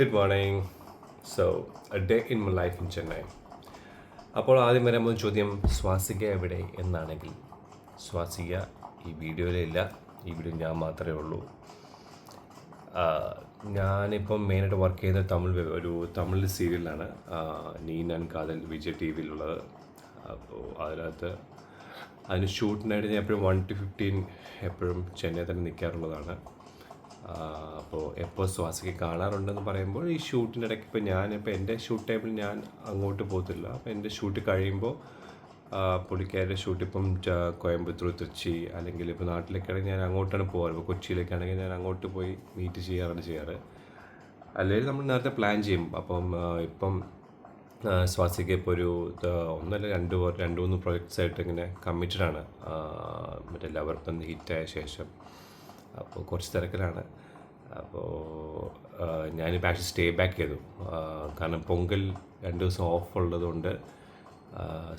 Good morning. So A day in my life in Chennai. അപ്പോൾ ആദ്യം വരാൻ പോകുന്ന ചോദ്യം, സ്വാസിക എവിടെ എന്നാണെങ്കിൽ, സ്വാസിക ഈ വീഡിയോയിലില്ല. ഈ വീഡിയോ ഞാൻ മാത്രമേ ഉള്ളൂ. ഞാനിപ്പം മെയിനായിട്ട് വർക്ക് ചെയ്യുന്നത് ഒരു തമിഴ് സീരിയലാണ്, നീ ഞാൻ കാതൽ, വിജയ് ടി വിയിലുള്ളത്. അപ്പോൾ അതിന് ഷൂട്ടിനായിട്ട് ഞാൻ എപ്പോഴും 1 to 15 എപ്പോഴും ചെന്നൈ തന്നെ നിൽക്കാറുള്ളതാണ്. അപ്പോൾ എപ്പോൾ സ്വാസിക കാണാറുണ്ടെന്ന് പറയുമ്പോൾ ഈ ഷൂട്ടിൻ്റെ ഇടയ്ക്ക് ഇപ്പോൾ എൻ്റെ ഷൂട്ട് ടൈമിൽ ഞാൻ അങ്ങോട്ട് പോകത്തില്ല. അപ്പോൾ എൻ്റെ ഷൂട്ട് കഴിയുമ്പോൾ പുള്ളിക്കാരുടെ ഷൂട്ട് ഇപ്പം കോയമ്പത്തൂർ, തൃച്ചി, അല്ലെങ്കിൽ ഇപ്പോൾ നാട്ടിലേക്കാണെങ്കിൽ ഞാൻ അങ്ങോട്ടാണ് പോകാറ്. ഇപ്പോൾ കൊച്ചിയിലേക്കാണെങ്കിൽ ഞാൻ അങ്ങോട്ട് പോയി മീറ്റ് ചെയ്യാറ്. അല്ലെങ്കിൽ നമ്മൾ നേരത്തെ പ്ലാൻ ചെയ്യും. ഇപ്പം സ്വാസിക ഇപ്പോൾ ഒരു ഒന്നല്ല രണ്ട് മൂന്ന് പ്രൊജക്ട്സ് ആയിട്ട് ഇങ്ങനെ കമ്മിറ്റഡാണ്. മറ്റേ ലവർ പന്ത് ഹിറ്റായ ശേഷം അപ്പോൾ കുറച്ച് തിരക്കിലാണ്. അപ്പോൾ ഞാനിപ്പോൾ ആക്ച്വലി സ്റ്റേ ബാക്ക് ചെയ്തു. കാരണം പൊങ്കൽ 2 ദിവസം ഓഫ് ഉള്ളതുകൊണ്ട്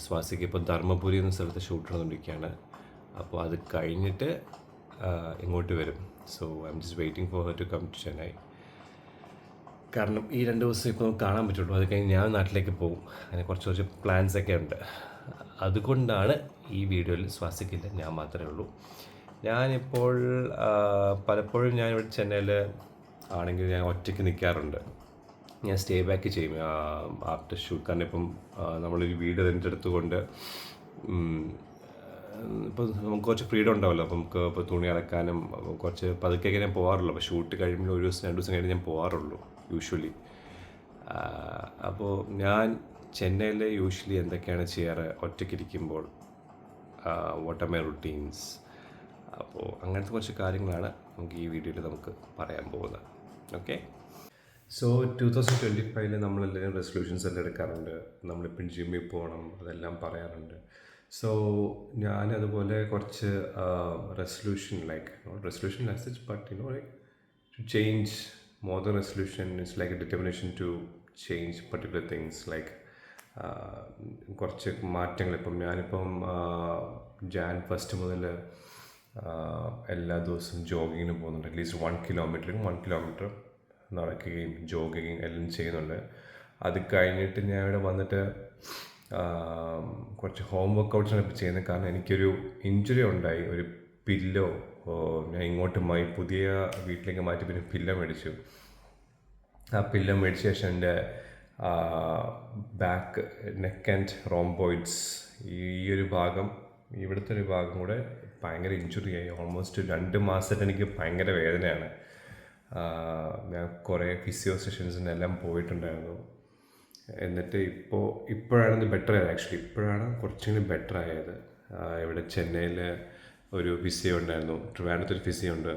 സ്വാസിക ഇപ്പോൾ ധർമ്മപുരി എന്ന സ്ഥലത്ത് ഷൂട്ട് നടന്നുകൊണ്ടിരിക്കുകയാണ്. അപ്പോൾ അത് കഴിഞ്ഞിട്ട് ഇങ്ങോട്ട് വരും. So I am just waiting for her to come to Chennai. കാരണം ഈ 2 ദിവസം ഇപ്പോൾ നമുക്ക് കാണാൻ പറ്റുള്ളൂ. അത് കഴിഞ്ഞ് ഞാൻ നാട്ടിലേക്ക് പോകും. അങ്ങനെ കുറച്ച് പ്ലാൻസൊക്കെ ഉണ്ട്. അതുകൊണ്ടാണ് ഈ വീഡിയോയിൽ സ്വാസിക്കില്ല, ഞാൻ മാത്രമേ ഉള്ളൂ. ഞാനിപ്പോൾ പലപ്പോഴും ഞാനിവിടെ ചെന്നൈയിൽ ആണെങ്കിൽ ഞാൻ ഒറ്റയ്ക്ക് നിൽക്കാറുണ്ട്. ഞാൻ സ്റ്റേ ബാക്ക് ചെയ്യും ആഫ്റ്റർ ഷൂട്ട്. കാരണം ഇപ്പം നമ്മളൊരു വീട് തിരഞ്ഞെടുത്തുകൊണ്ട് ഇപ്പോൾ നമുക്ക് കുറച്ച് ഫ്രീഡം ഉണ്ടാവുമല്ലോ. അപ്പോൾ നമുക്ക് ഇപ്പോൾ തുണി അലക്കാനും കുറച്ച് പതുക്കെയൊക്കെ ഞാൻ പോകാറുള്ളൂ. അപ്പോൾ ഷൂട്ട് കഴിയുമ്പോൾ 1 ദിവസം 2 ദിവസം കഴിഞ്ഞ് ഞാൻ പോകാറുള്ളൂ യൂഷ്വലി. അപ്പോൾ ഞാൻ ചെന്നൈയിൽ യൂഷ്വലി എന്തൊക്കെയാണ് ചെയ്യാറ് ഒറ്റയ്ക്കിരിക്കുമ്പോൾ, വാട്ട് ആർ മൈ റുട്ടീൻസ്. അപ്പോൾ അങ്ങനത്തെ കുറച്ച് കാര്യങ്ങളാണ് നമുക്ക് ഈ വീഡിയോയിൽ നമുക്ക് പറയാൻ പോകുന്നത്. ഓക്കെ. സോ 2025 നമ്മളെല്ലാവരും റെസൊല്യൂഷൻസ് എല്ലാം എടുക്കാറുണ്ട്. നമ്മളിപ്പം ജിമ്മിൽ പോകണം, അതെല്ലാം പറയാറുണ്ട്. സോ ഞാനതുപോലെ കുറച്ച് resolution not resolution as such, but to change more than resolution. It's like a determination to change particular things. കുറച്ച് മാറ്റങ്ങൾ. ഞാനിപ്പം Jan 1 മുതൽ എല്ലാ ദിവസവും ജോഗിങ്ങിന് പോകുന്നുണ്ട്. അറ്റ്ലീസ്റ്റ് 1 കിലോമീറ്റർ നടക്കുകയും ജോഗിങ് എല്ലാം ചെയ്യുന്നുണ്ട്. അത് കഴിഞ്ഞിട്ട് ഞാൻ ഇവിടെ വന്നിട്ട് കുറച്ച് ഹോം വർക്കൗട്ട്സാണ് ഇപ്പോൾ ചെയ്യുന്നത്. കാരണം എനിക്കൊരു ഇഞ്ചുറി ഉണ്ടായി. ഒരു പില്ലോ ഞാൻ ഇങ്ങോട്ട് പുതിയ വീട്ടിലേക്ക് മാറ്റി പിന്നെ പില്ലോ മേടിച്ചു. ആ പില്ലോ മേടിച്ച ശേഷം എൻ്റെ ബാക്ക്, നെക്ക് ആൻഡ് റോംബോയിഡ്സ്, ഈ ഒരു ഭാഗം, ഇവിടുത്തെ ഒരു ഭാഗം കൂടെ ഭയങ്കര ഇഞ്ചുറിയായി. ഓൾമോസ്റ്റ് 2 മാസമായിട്ട് എനിക്ക് ഭയങ്കര വേദനയാണ്. ഞാൻ കുറേ ഫിസിയോ സെഷൻസിനെല്ലാം പോയിട്ടുണ്ടായിരുന്നു. എന്നിട്ട് ഇപ്പോഴാണ് ബെറ്റർ ആയത്. ആക്ച്വലി ഇപ്പോഴാണ് കുറച്ചുകൂടി ബെറ്റർ ആയത്. ഇവിടെ ചെന്നൈയിൽ ഒരു ഫിസിയോ ഉണ്ടായിരുന്നു, ട്രിവാൻഡ്രത്തൊരു ഫിസിയോ ഉണ്ട്.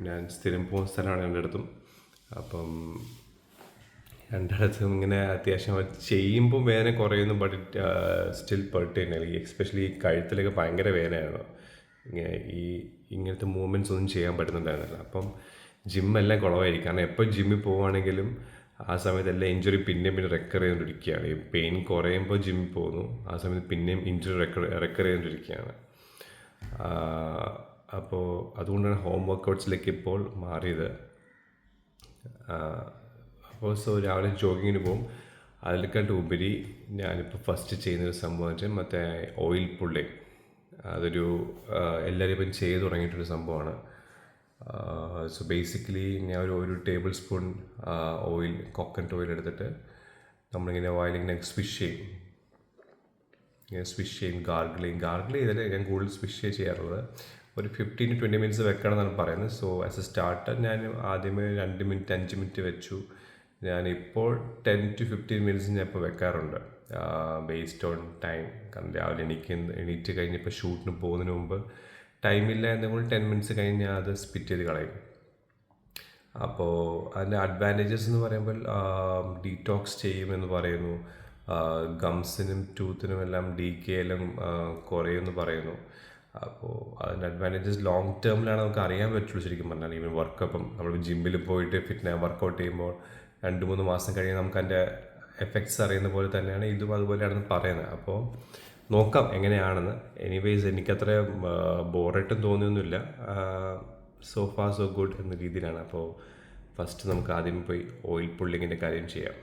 ഞാൻ സ്ഥിരം പോകുന്ന സ്ഥലമാണ് രണ്ടിടത്തും. രണ്ടിടത്തും ഇങ്ങനെ അത്യാവശ്യം ചെയ്യുമ്പോൾ വേദന കുറയുന്നു, ബട്ട് സ്റ്റിൽ പെർട്ടൈൻ. എസ്പെഷ്യലി ഈ കഴുത്തിലൊക്കെ ഭയങ്കര വേദനയായിരുന്നു. ഇങ്ങനത്തെ മൂവ്മെൻറ്റ്സ് ഒന്നും ചെയ്യാൻ പറ്റുന്നുണ്ടായിരുന്നില്ല. ജിമ്മെല്ലാം കുളമായിരിക്കും. കാരണം എപ്പോൾ ജിമ്മിൽ പോവുകയാണെങ്കിലും ആ സമയത്ത് എല്ലാം ഇഞ്ചുറി പിന്നെയും റെക്കർ ചെയ്തുകൊണ്ടിരിക്കുകയാണ്. ഈ പെയിൻ കുറയുമ്പോൾ ജിമ്മിൽ പോകുന്നു, ആ സമയത്ത് പിന്നെയും ഇഞ്ചുറി റെക്കർ ചെയ്തുകൊണ്ടിരിക്കുകയാണ്. അപ്പോൾ അതുകൊണ്ടാണ് ഹോം വർക്കൗട്ട്സിലേക്ക് ഇപ്പോൾ മാറിയത്. സോ രാവിലെ ജോഗിങ്ങിന് പോകും. അതിലേക്കാട്ട് ഉപരി ഞാനിപ്പോൾ ഫസ്റ്റ് ചെയ്യുന്നൊരു സംഭവം വെച്ചാൽ മറ്റേ ഓയിൽ പുള്ളിങ്. അതൊരു എല്ലാവരും ഇപ്പം ചെയ്ത് തുടങ്ങിയിട്ടൊരു സംഭവമാണ്. സോ ബേസിക്കലി ഞാൻ ഒരു table spoon oil, coconut oil എടുത്തിട്ട് നമ്മളിങ്ങനെ വായിലിങ്ങനെ സ്വിഷ് ചെയ്യും. ഗാർഗിൾ ചെയ്താൽ ഞാൻ കൂടുതൽ സ്വിഷ് ചെയ്യാറുള്ളത്. ഒരു 15 to 20 minutes വെക്കണം എന്നാണ് പറയുന്നത്. സോ ആസ് എ സ്റ്റാർട്ടർ ഞാൻ ആദ്യമേ 2 മിനിറ്റ് 5 മിനിറ്റ് വെച്ചു. ഞാനിപ്പോൾ 10 to 15 minutes ഞാൻ ഇപ്പോൾ വെക്കാറുണ്ട്, ബേസ്ഡ് ഓൺ ടൈം. കാരണം രാവിലെ എണീറ്റ് കഴിഞ്ഞപ്പോൾ ഷൂട്ടിന് പോകുന്നതിന് മുമ്പ് ടൈമില്ല എന്നുകൊണ്ട് 10 minutes കഴിഞ്ഞ് ഞാൻ അത് സ്പിറ്റ് ചെയ്ത് കളയും. അപ്പോൾ അതിൻ്റെ അഡ്വാൻറ്റേജസ് എന്ന് പറയുമ്പോൾ ഡീറ്റോക്സ് ചെയ്യുമെന്ന് പറയുന്നു. ഗംസിനും ടൂത്തിനും എല്ലാം ഡീകെ എല്ലാം കുറയുമെന്ന് പറയുന്നു. അപ്പോൾ അതിൻ്റെ അഡ്വാൻറ്റേജസ് ലോങ് ടേമിലാണ് നമുക്ക് അറിയാൻ പറ്റുള്ളൂ ശരിക്കും പറഞ്ഞാൽ. ഈവൻ വർക്കപ്പം നമ്മൾ ജിമ്മിൽ പോയിട്ട് വർക്കൗട്ട് ചെയ്യുമ്പോൾ 2-3 മാസം കഴിഞ്ഞ് നമുക്ക് അതിൻ്റെ എഫക്ട്സ് അറിയുന്ന പോലെ തന്നെയാണ് ഇതും അതുപോലെയാണെന്ന് പറയുന്നത്. അപ്പോൾ നോക്കാം എങ്ങനെയാണെന്ന്. എനിവേസ് എനിക്കത്ര ബോറായിട്ടും തോന്നിയൊന്നുമില്ല. സോ ഫാർ സോ ഗുഡ് എന്ന രീതിയിലാണ്. അപ്പോൾ ഫസ്റ്റ് നമുക്ക് ആദ്യം പോയി ഓയിൽ പുള്ളിങ്ങിൻ്റെ കാര്യം ചെയ്യാം.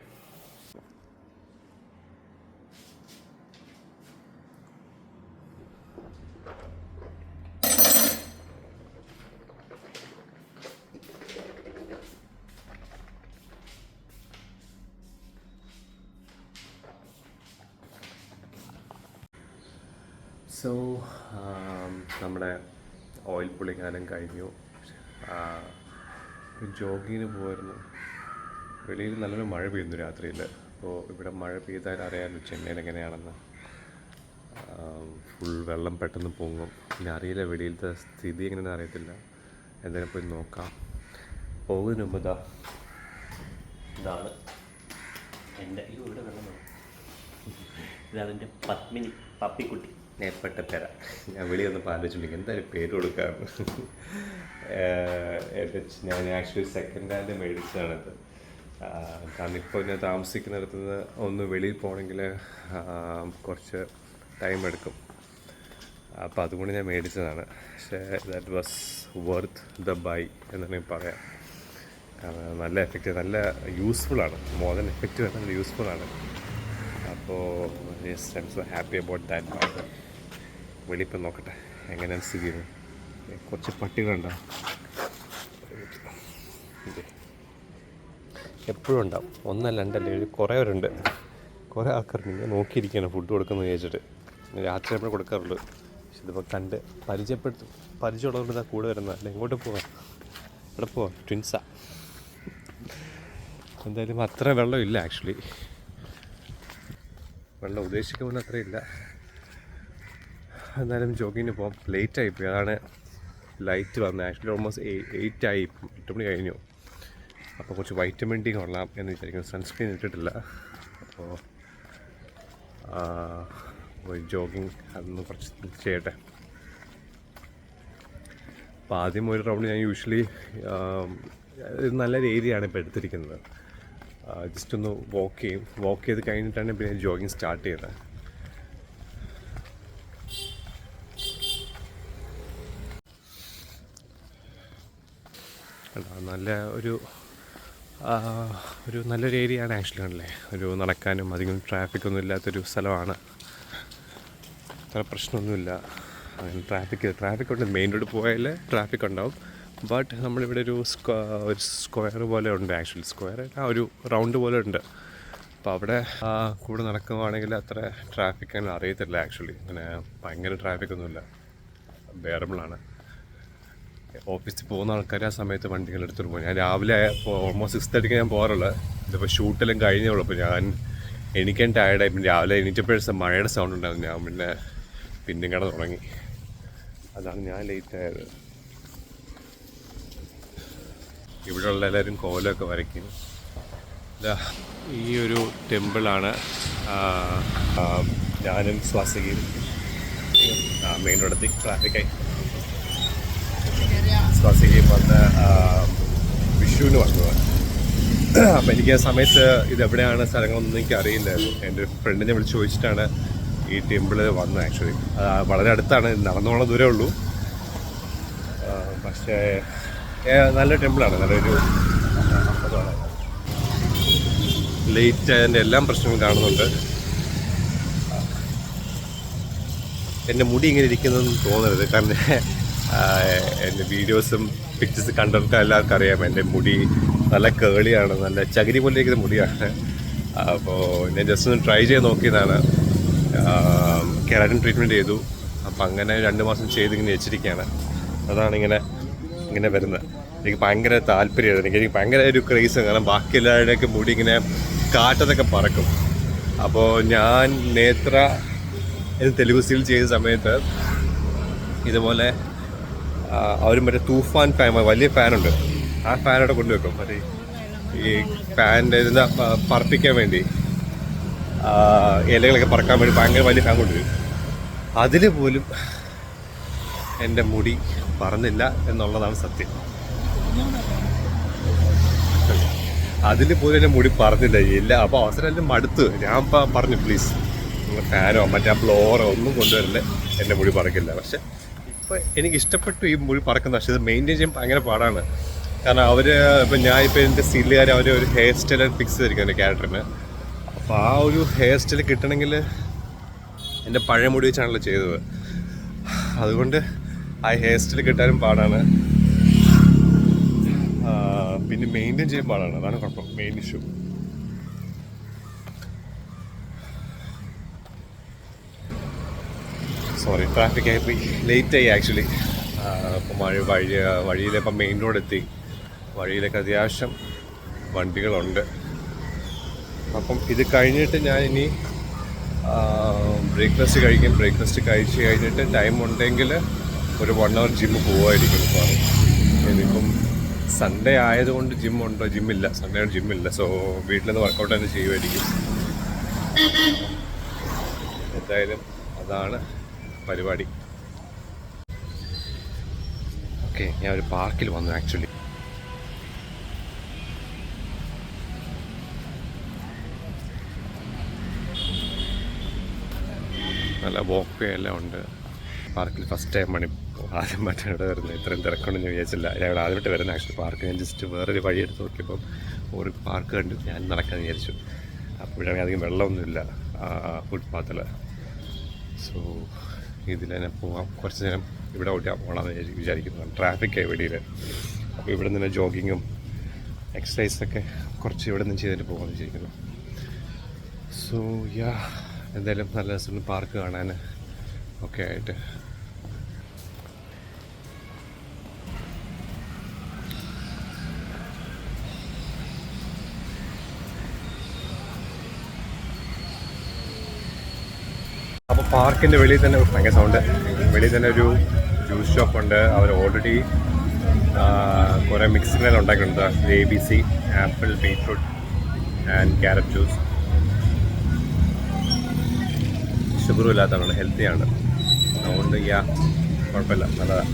സോ നമ്മുടെ ഓയിൽ പുള്ളിങ്ങാനം കഴിഞ്ഞു. ജോഗിങ്ങിന് പോയിരുന്നു. വെളിയിൽ നല്ലൊരു മഴ പെയ്യുന്നു രാത്രിയിൽ. അപ്പോൾ ഇവിടെ മഴ പെയ്താൽ അറിയാമല്ലോ ചെന്നൈയിൽ എങ്ങനെയാണെന്ന്. ഫുൾ വെള്ളം പെട്ടെന്ന് പൊങ്ങും. പിന്നെ അറിയില്ല വെളിയിലത്തെ സ്ഥിതി എങ്ങനെയാണെന്ന് അറിയത്തില്ല. എന്തായാലും പോയി നോക്കാം. പോകുന്നതിന് മുമ്പ് ഇതാണ് എൻ്റെ ഇവിടെ വെള്ളം ഇതതിൻ്റെ പത്മിനി പപ്പിക്കുട്ടി നേപ്പട്ട പേര. ഞാൻ വെളിയിൽ ഒന്ന് ആലോചിച്ചിട്ടുണ്ടെങ്കിൽ എന്തായാലും പേര് കൊടുക്കാമെന്ന്. ഞാൻ ആക്ച്വലി സെക്കൻഡ് ഹാൻഡ് മേടിച്ചതാണിത്. കാരണം ഇപ്പോൾ ഞാൻ താമസിക്കുന്നിടത്തു നിന്ന് ഒന്ന് വെളിയിൽ പോകണമെങ്കിൽ കുറച്ച് ടൈം എടുക്കും. അപ്പോൾ അതുകൊണ്ട് ഞാൻ മേടിച്ചതാണ്. പക്ഷേ that was worth the buy എന്നാണ് ഞാൻ പറയാം. കാരണം നല്ല എഫക്റ്റീവ്, നല്ല യൂസ്ഫുള്ളാണ്. മോർ ദൻ എഫക്റ്റീവ് നല്ല യൂസ്ഫുള്ളാണ്. അപ്പോൾ yes, I'm so happy about that bye. വെളിയിപ്പം നോക്കട്ടെ എങ്ങനെയാണ് സ്ഥിതി ചെയ്യുന്നത്. കുറച്ച് പട്ടികളുണ്ടാവും, എപ്പോഴും ഉണ്ടാവും. ഒന്നല്ല രണ്ടല്ലേ, കുറേ പേരുണ്ട്. കുറേ ആൾക്കാരുണ്ട് ഇങ്ങനെ നോക്കിയിരിക്കുകയാണ് ഫുഡ് കൊടുക്കുന്നത് വിചാരിച്ചിട്ട്. രാത്രി നമ്മൾ കൊടുക്കാറുള്ളൂ. പക്ഷെ ഇതിപ്പോൾ കണ്ട് പരിചയമുള്ളതുകൊണ്ട് ഇതാ കൂടെ വരുന്നത്. അല്ല എങ്ങോട്ട് പോവാം, ഇവിടെ പോവാം. ട്വിൻസാ. എന്തായാലും അത്ര വെള്ളമില്ല ആക്ച്വലി. വെള്ളം ഉദ്ദേശിക്കുമ്പോൾ അത്രയില്ല. എന്നാലും ജോഗിങ്ങിന് പോകാം. ലേറ്റായിപ്പോയി, അതാണ് ലൈറ്റ് വന്നത്. ആക്ച്വലി ഓൾമോസ്റ്റ് 8 ആയി, 8 മണി കഴിഞ്ഞു. അപ്പോൾ കുറച്ച് വൈറ്റമിൻ ഡി കൊള്ളാം എന്ന് വിചാരിക്കുന്നു. സൺസ്ക്രീൻ ഇട്ടിട്ടില്ല. അപ്പോൾ ജോഗിങ് അതൊന്ന് കുറച്ച് ചെയ്യട്ടെ. അപ്പോൾ ആദ്യം ഒരു റൗണ്ട് ഞാൻ യൂഷ്വലി നല്ലൊരു ഏരിയയാണ് ഇപ്പോൾ എടുത്തിരിക്കുന്നത്. ജസ്റ്റ് ഒന്ന് വാക്ക് ചെയ്ത് കഴിഞ്ഞിട്ടാണ് പിന്നെ ജോഗിങ് സ്റ്റാർട്ട് ചെയ്യുന്നത്. നല്ല ഒരു നല്ലൊരു ഏരിയയാണ് ആക്ച്വലി ആണല്ലേ. ഒരു നടക്കാനും അധികം ട്രാഫിക്കൊന്നും ഇല്ലാത്തൊരു സ്ഥലമാണ്. അത്ര പ്രശ്നമൊന്നുമില്ല. അങ്ങനെ ട്രാഫിക് ഉണ്ട്. മെയിൻ റോഡ് പോയാൽ ട്രാഫിക് ഉണ്ടാവും. ബട്ട് നമ്മളിവിടെ ഒരു സ്ക്വയർ പോലെ ഉണ്ട്. ആക്ച്വലി സ്ക്വയർ ഒരു റൗണ്ട് പോലെ ഉണ്ട്. അപ്പോൾ അവിടെ കൂടെ നടക്കുകയാണെങ്കിൽ അത്ര ട്രാഫിക് അങ്ങനെ അറിയത്തില്ല. ആക്ച്വലി അങ്ങനെ ഭയങ്കര ട്രാഫിക്കൊന്നുമില്ല, ബെയറബിളാണ്. ഓഫീസിൽ പോകുന്ന ആൾക്കാർ ആ സമയത്ത് വണ്ടികൾ എടുത്തിട്ട് പോകും. ഞാൻ രാവിലെ ഓൾമോസ്റ്റ് 6:30 ഞാൻ പോകാറുള്ളത്. ഇതിപ്പോൾ ഷൂട്ടെല്ലാം കഴിഞ്ഞോളൂ. അപ്പോൾ എനിക്കും ടയർഡായി. പിന്നെ രാവിലെ എണീറ്റപ്പോഴും മഴയുടെ സൗണ്ട് ഉണ്ടായിരുന്നു. ഞാൻ പിന്നെ കിടന്ന് തുടങ്ങി. അതാണ് ഞാൻ ലേറ്റായത്. ഇവിടെയുള്ള എല്ലാവരും കോലമൊക്കെ വരയ്ക്കും. ഈ ഒരു ടെമ്പിളാണ് ഞാനും സ്വാസികയും മെയിൻ റോഡെത്തി ട്രാഫിക്കായി സ്വാസികയും വന്ന് വിഷുവിന് വന്നത്. അപ്പോൾ എനിക്ക് ആ സമയത്ത് ഇതെവിടെയാണ് സ്ഥലങ്ങളൊന്നും എനിക്ക് അറിയില്ലായിരുന്നു. എൻ്റെ ഫ്രണ്ടിനെ വിളിച്ച് ചോദിച്ചിട്ടാണ് ഈ ടെമ്പിള് വന്നത്. ആക്ച്വലി വളരെ അടുത്താണ്, നടന്നോളം ദൂരമേ ഉള്ളൂ. പക്ഷേ നല്ല ടെമ്പിളാണ്, നല്ലൊരു അമ്പലമാണ്. ലേറ്റ് അതിൻ്റെ എല്ലാം പ്രശ്നവും കാണുന്നുണ്ട്. എൻ്റെ മുടി ഇങ്ങനെ ഇരിക്കുന്നതെന്ന് തോന്നരുത്. കാരണം എൻ്റെ വീഡിയോസും പിക്ചേഴ്സ് കണ്ടിട്ട് എല്ലാവർക്കും അറിയാം എൻ്റെ മുടി നല്ല കേളിയാണ്, നല്ല ചകിരി പോലെ ഇരിക്കുന്ന മുടിയാണ്. അപ്പോൾ ഞാൻ ജസ്റ്റ് ഒന്ന് ട്രൈ ചെയ്ത് നോക്കിയതാണ്. കെരാറ്റിൻ ട്രീറ്റ്മെൻറ്റ് ചെയ്തു. അപ്പോൾ അങ്ങനെ 2 മാസം ചെയ്ത് ഇങ്ങനെ വെച്ചിരിക്കുകയാണ്. അതാണ് ഇങ്ങനെ വരുന്നത്. എനിക്ക് ഭയങ്കര താല്പര്യമായിരുന്നു. എനിക്ക് ഭയങ്കര ഒരു ക്രേസ്. കാരണം ബാക്കി എല്ലാവരുടെയൊക്കെ മുടി ഇങ്ങനെ കാറ്റത്തൊക്കെ പറക്കും. അപ്പോൾ ഞാൻ നേത്ര തെലുഗു സീരിയൽ ചെയ്ത സമയത്ത് ഇതുപോലെ അവരും മറ്റേ തൂഫാൻ ഫാൻ, വലിയ ഫാനുണ്ട്, ആ ഫാനോടെ കൊണ്ടുവെക്കും. മറ്റേ ഈ ഫാനിൻ്റെ ഇതെന്താ പറപ്പിക്കാൻ വേണ്ടി, ഇലകളൊക്കെ പറക്കാൻ വേണ്ടി ഭയങ്കര വലിയ ഫാൻ കൊണ്ടുവരും. അതിൽ പോലും എൻ്റെ മുടി പറന്നില്ല എന്നുള്ളതാണ് സത്യം. അതിൽ പോലും എൻ്റെ മുടി പറന്നില്ല ഇല്ല. അപ്പോൾ അവസരം മടുത്ത് ഞാൻ പറഞ്ഞു, പ്ലീസ് നിങ്ങൾ ഫാനോ മറ്റേ ബ്ലോറോ ഒന്നും കൊണ്ടുവരില്ലേ, എൻ്റെ മുടി പറക്കില്ല. പക്ഷെ ഇപ്പോൾ എനിക്ക് ഇഷ്ടപ്പെട്ടു ഈ മുടി പറക്കുന്നത്. പക്ഷേ ഇത് മെയിൻറ്റെയിൻ ചെയ്യാൻ ഭയങ്കര പാടാണ്. കാരണം അവർ ഇപ്പം ഞാൻ ഇപ്പോൾ എൻ്റെ സീരിയലുകാർ അവർ ഒരു ഹെയർ സ്റ്റൈൽ ഫിക്സ് ചെയ്തിരിക്കും എൻ്റെ ക്യാരക്ടറിന്. അപ്പോൾ ആ ഒരു ഹെയർ സ്റ്റൈൽ കിട്ടണമെങ്കിൽ എൻ്റെ പഴയ മുടി വെച്ചാണല്ലോ ചെയ്തത്. അതുകൊണ്ട് ആ ഹെയർ സ്റ്റൈൽ കിട്ടാനും പാടാണ്, പിന്നെ മെയിൻറ്റെയിൻ ചെയ്യാൻ പാടാണ്. അതാണ് കുഴപ്പം, മെയിൻ ഇഷ്യൂ. സോറി, ട്രാഫിക് ആയിപ്പോയി, ലേറ്റായി ആക്ച്വലി. ഇപ്പം വഴിയിലിപ്പം മെയിൻ റോഡ് എത്തി. വഴിയിലൊക്കെ അത്യാവശ്യം വണ്ടികളുണ്ട്. അപ്പം ഇത് കഴിഞ്ഞിട്ട് ഞാൻ ഇനി ബ്രേക്ക്ഫാസ്റ്റ് കഴിക്കും. ബ്രേക്ക്ഫാസ്റ്റ് കഴിച്ച് കഴിഞ്ഞിട്ട് ടൈം ഉണ്ടെങ്കിൽ ഒരു 1 hour ജിമ്മ് പോവായിരിക്കും. ഇനിയിപ്പം സൺഡേ ആയതുകൊണ്ട് ജിമ്മുണ്ടോ? ജിമ്മില്ല, സൺഡേ ആയിട്ട് ജിമ്മില്ല. സോ വീട്ടിൽ നിന്ന് വർക്കൗട്ട് തന്നെ ചെയ്യുമായിരിക്കും. എന്തായാലും അതാണ് പരിപാടി. ഓക്കെ, ഞാൻ ഒരു പാർക്കിൽ വന്നു ആക്ച്വലി. നല്ല വോക്ക് വേ എല്ലാം ഉണ്ട് പാർക്കിൽ. ഫസ്റ്റ് ടൈം ആണ് ആദ്യമായിട്ടാണ് ഇവിടെ വരുന്നത്. ഇത്രയും തിരക്കുണ്ടെന്ന് വിചാരിച്ചില്ല. ഞാൻ ഇവിടെ ആദ്യമായിട്ട് വരുന്നത് ആക്ച്വലി പാർക്ക്. ഞാൻ ജസ്റ്റ് വേറൊരു വഴി എടുത്ത് നോക്കിയപ്പം ഒരു പാർക്ക് കണ്ടു. ഞാൻ നടക്കാമെന്ന് വിചാരിച്ചു. അപ്പോൾ ഇവിടെ അധികം വെള്ളമൊന്നുമില്ല ഫുട്പാത്തിൽ. സോ ഇതിൽ തന്നെ പോവാം. കുറച്ച് നേരം ഇവിടെ ഓടാമെന്ന് വിചാരിക്കുന്നു. ട്രാഫിക്കായി വെളിയിൽ. അപ്പോൾ ഇവിടെ നിന്ന് ജോഗിങ്ങും എക്സസൈസൊക്കെ കുറച്ച് ഇവിടെ നിന്ന് ചെയ്തിട്ട് പോകാമെന്ന് വിചാരിക്കുന്നു. സോ എന്തായാലും നല്ല രസമുണ്ട് പാർക്ക് കാണാൻ ഒക്കെ ആയിട്ട്. അപ്പോൾ പാർക്കിൻ്റെ വെളിയിൽ തന്നെ ഭയങ്കര സൗണ്ട്. വെളിയിൽ തന്നെ ഒരു ജ്യൂസ് ഷോപ്പുണ്ട്. അവർ ഓൾറെഡി കുറേ മിക്സിങ്ങെല്ലാം ഉണ്ടാക്കിയിട്ടുണ്ട്. ABC, apple, beetroot and carrot juice. ഷുഗറും ഇല്ലാത്തതാണ്, ഹെൽത്തിയാണ്. അതുകൊണ്ട് കുഴപ്പമില്ല, നല്ലതാണ്.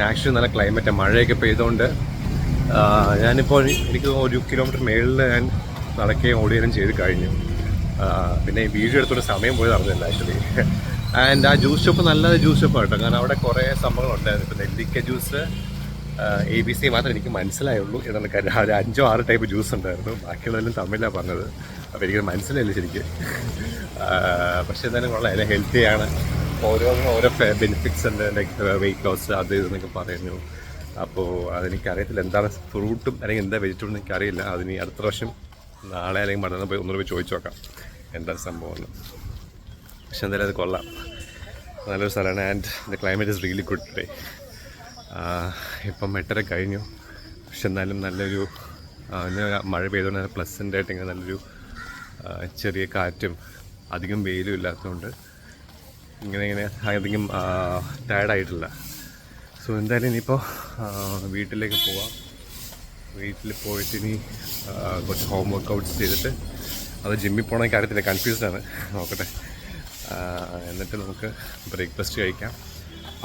ആക്ച്വലി നല്ല ക്ലൈമറ്റാണ്. മഴയൊക്കെ പെയ്തുകൊണ്ട് ഞാനിപ്പോൾ എനിക്ക് 1 കിലോമീറ്റർ മേളിൽ ഞാൻ നടക്കുകയും ഓടുകയും ചെയ്ത് കഴിഞ്ഞു. പിന്നെ ഈ വീഡിയോ എടുത്തോണ്ട് സമയം പോയത് അറിഞ്ഞില്ല ആക്ച്വലി. ആൻഡ് ആ ജ്യൂസ് ഷോപ്പ് നല്ല ജ്യൂസ് ഷോപ്പാണ് കേട്ടോ. കാരണം അവിടെ കുറേ സംഭവങ്ങളുണ്ടായിരുന്നു. ഇപ്പോൾ നെല്ലിക്ക ജ്യൂസ്, ABC മാത്രമേ എനിക്ക് മനസ്സിലായുള്ളൂ എന്നുള്ള കാര്യം. ഒരു 5-6 ടൈപ്പ് ജ്യൂസ് ഉണ്ടായിരുന്നു. ബാക്കിയുള്ളതെല്ലാം തമിഴിലാണ് പറഞ്ഞത്. അപ്പോൾ എനിക്കത് മനസ്സിലായില്ല ശരിക്കും. പക്ഷേ എന്തായാലും കൊള്ളാം, എല്ലാം ഹെൽത്തിയാണ്. ഓരോന്നിനും ഓരോ ബെനിഫിറ്റ്സ് ഉണ്ട്. ലൈക്ക് വെയിറ്റ് ലോസ് അത് ഇതെന്നൊക്കെ പറയുന്നു. അപ്പോൾ അതെനിക്കറിയത്തില്ല എന്താണ് ഫ്രൂട്ടും അല്ലെങ്കിൽ എന്താ വെജിറ്റബിൾ എനിക്കറിയില്ല. അതിന് അടുത്ത പ്രാവശ്യം നാളെ അല്ലെങ്കിൽ മറ്റന്നാൾ പോയി ഒന്നുകൂടെ പോയി ചോദിച്ചു നോക്കാം എന്താണ് സംഭവം എന്ന്. പക്ഷെ എന്തായാലും അത് കൊള്ളാം, നല്ലൊരു സ്ഥലമാണ്. And the climate is really good today. ഇപ്പം 8:30 കഴിഞ്ഞു. പക്ഷെ എന്നാലും നല്ലൊരു മഴ പെയ്തുകൊണ്ട് നല്ല പ്ലസൻ്റ് ആയിട്ട് ഇങ്ങനെ നല്ലൊരു ചെറിയ കാറ്റും അധികം വെയിലും ഇല്ലാത്തതുകൊണ്ട് ഇങ്ങനെ അധികം ടയർഡായിട്ടില്ല. സോ എന്തായാലും ഇനിയിപ്പോൾ വീട്ടിലേക്ക് പോവാം. വീട്ടിൽ പോയിട്ട് ഇനി കുറച്ച് ഹോം വർക്കൗട്ട്സ് ചെയ്തിട്ട് അത് ജിമ്മിൽ പോകണമെങ്കിൽ കാര്യത്തില്ല, കൺഫ്യൂസ്ഡാണ്. നോക്കട്ടെ. എന്നിട്ട് നമുക്ക് ബ്രേക്ക്ഫാസ്റ്റ് കഴിക്കാം.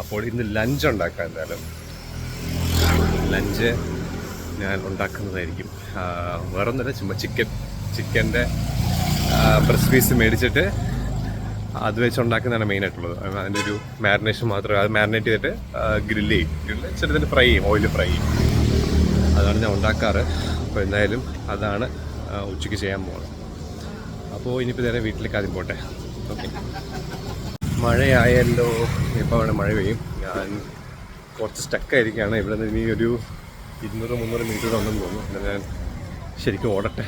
അപ്പോൾ ഇന്ന് ലഞ്ച് ഉണ്ടാക്കാം. എന്തായാലും ലഞ്ച് ഞാൻ ഉണ്ടാക്കുന്നതായിരിക്കും. വേറൊന്നുമില്ല, ചുമ്മാ ചിക്കൻ്റെ ബ്രസ്റ്റ് പീസ് മേടിച്ചിട്ട് അത് വെച്ച് ഉണ്ടാക്കുന്നതാണ് മെയിനായിട്ടുള്ളത്. അതിൻ്റെ ഒരു മാരിനേഷൻ മാത്രമേ, അത് മാരിനേറ്റ് ചെയ്തിട്ട് ഗ്രില്ല് ചെറുതിന് ഫ്രൈ ചെയ്യും, ഓയിൽ ഫ്രൈ ചെയ്യും. അതാണ് ഞാൻ ഉണ്ടാക്കാറ്. അപ്പോൾ എന്തായാലും അതാണ് ഉച്ചയ്ക്ക് ചെയ്യാൻ പോകുന്നത്. അപ്പോൾ ഇനിയിപ്പോൾ നേരെ വീട്ടിലേക്ക് ആദ്യം പോട്ടെ. ഓക്കെ. മഴയായല്ലോ, ഇപ്പോൾ അവിടെ മഴ പെയ്യും. ഞാൻ കുറച്ച് സ്റ്റക്കായിരിക്കുകയാണ്. ഇവിടെ നിന്ന് ഇനി ഒരു 200-300 മീറ്റർ ഉണ്ടെന്ന് തോന്നുന്നു. പിന്നെ ഞാൻ ശരിക്കും ഓടട്ടെ.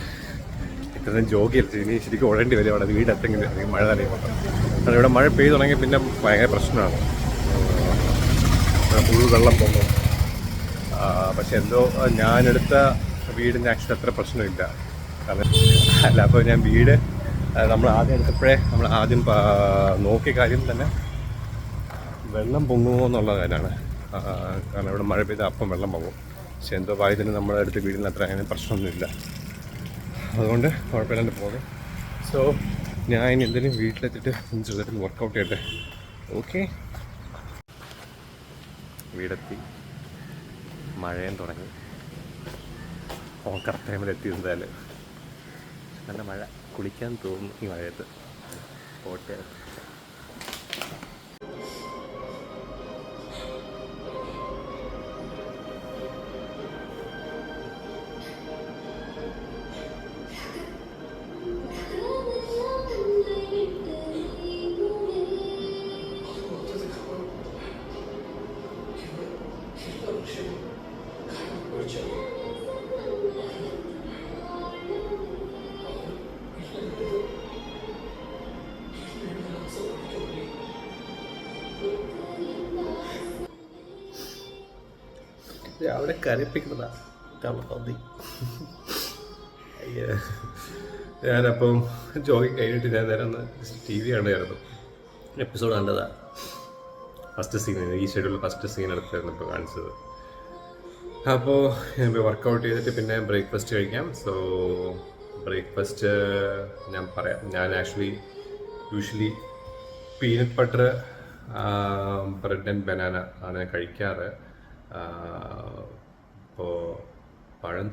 ഇത്രയും ജോഗിയല്ല, ഇനി ശരിക്കും ഓടേണ്ടി വരും അവിടെ വീടെത്തെങ്കിലും. അല്ലെങ്കിൽ മഴ നനയുമ്പോൾ കാരണം ഇവിടെ മഴ പെയ്തു തുടങ്ങി പിന്നെ ഭയങ്കര പ്രശ്നമാണ്. ഇവിടെ ഫുൾ വെള്ളം പോകുന്നു. പക്ഷെ എന്തോ ഞാനെടുത്ത വീടിൻ്റെ ആക്ച്വലി അത്ര പ്രശ്നമില്ല. കാരണം അല്ല, അപ്പോൾ ഞാൻ വീട് നമ്മൾ ആദ്യം എടുത്തപ്പോഴേ നമ്മൾ ആദ്യം നോക്കിയ കാര്യം തന്നെ വെള്ളം പൊങ്ങുമോ എന്നുള്ള കാര്യമാണ്. കാരണം ഇവിടെ മഴ പെയ്താൽ അപ്പം വെള്ളം പൊങ്ങും. പക്ഷെ എന്തോ ഭാഗ്യത്തിന് നമ്മുടെ അടുത്ത് വീടിന് അത്ര അങ്ങനെ പ്രശ്നമൊന്നുമില്ല. അതുകൊണ്ട് കുഴപ്പമില്ലാണ്ട് പോകുന്നു. സോ ഞാൻ ഇനി എന്തെങ്കിലും വീട്ടിലെത്തിയിട്ട് ചെറുതായിട്ട് വർക്കൗട്ട് ചെയ്യട്ടെ. ഓക്കെ. വീടെത്തി, മഴയും തുടങ്ങി. കറക്റ്റ് ടൈമിലെത്തി. എന്തായാലും നല്ല മഴ, കുളിക്കാൻ തോന്നുന്നു ഈ മഴയത്ത്. പോട്ടെ. രാവിലെ കരപ്പിക്കുന്നതാ തള്ളി. ഞാനപ്പം ജോഗിങ് കഴിഞ്ഞിട്ട് ഞാൻ നേരം ഒന്ന് ടി വി കണ്ടായിരുന്നു, എപ്പിസോഡ് കണ്ടതാ. ഫസ്റ്റ് സീൻ, ഈ ഷെഡ്യൂളിൽ ഫസ്റ്റ് സീൻ എടുത്തായിരുന്നു ഇപ്പോൾ കാണിച്ചത്. അപ്പോൾ ഞാൻ വർക്കൗട്ട് ചെയ്തിട്ട് പിന്നെ ബ്രേക്ക്ഫാസ്റ്റ് കഴിക്കാം. സോ ബ്രേക്ക്ഫാസ്റ്റ് ഞാൻ പറയാം. ഞാൻ usually peanut butter, bread and banana ആണ് കഴിക്കാറ്. ഇപ്പോൾ പഴം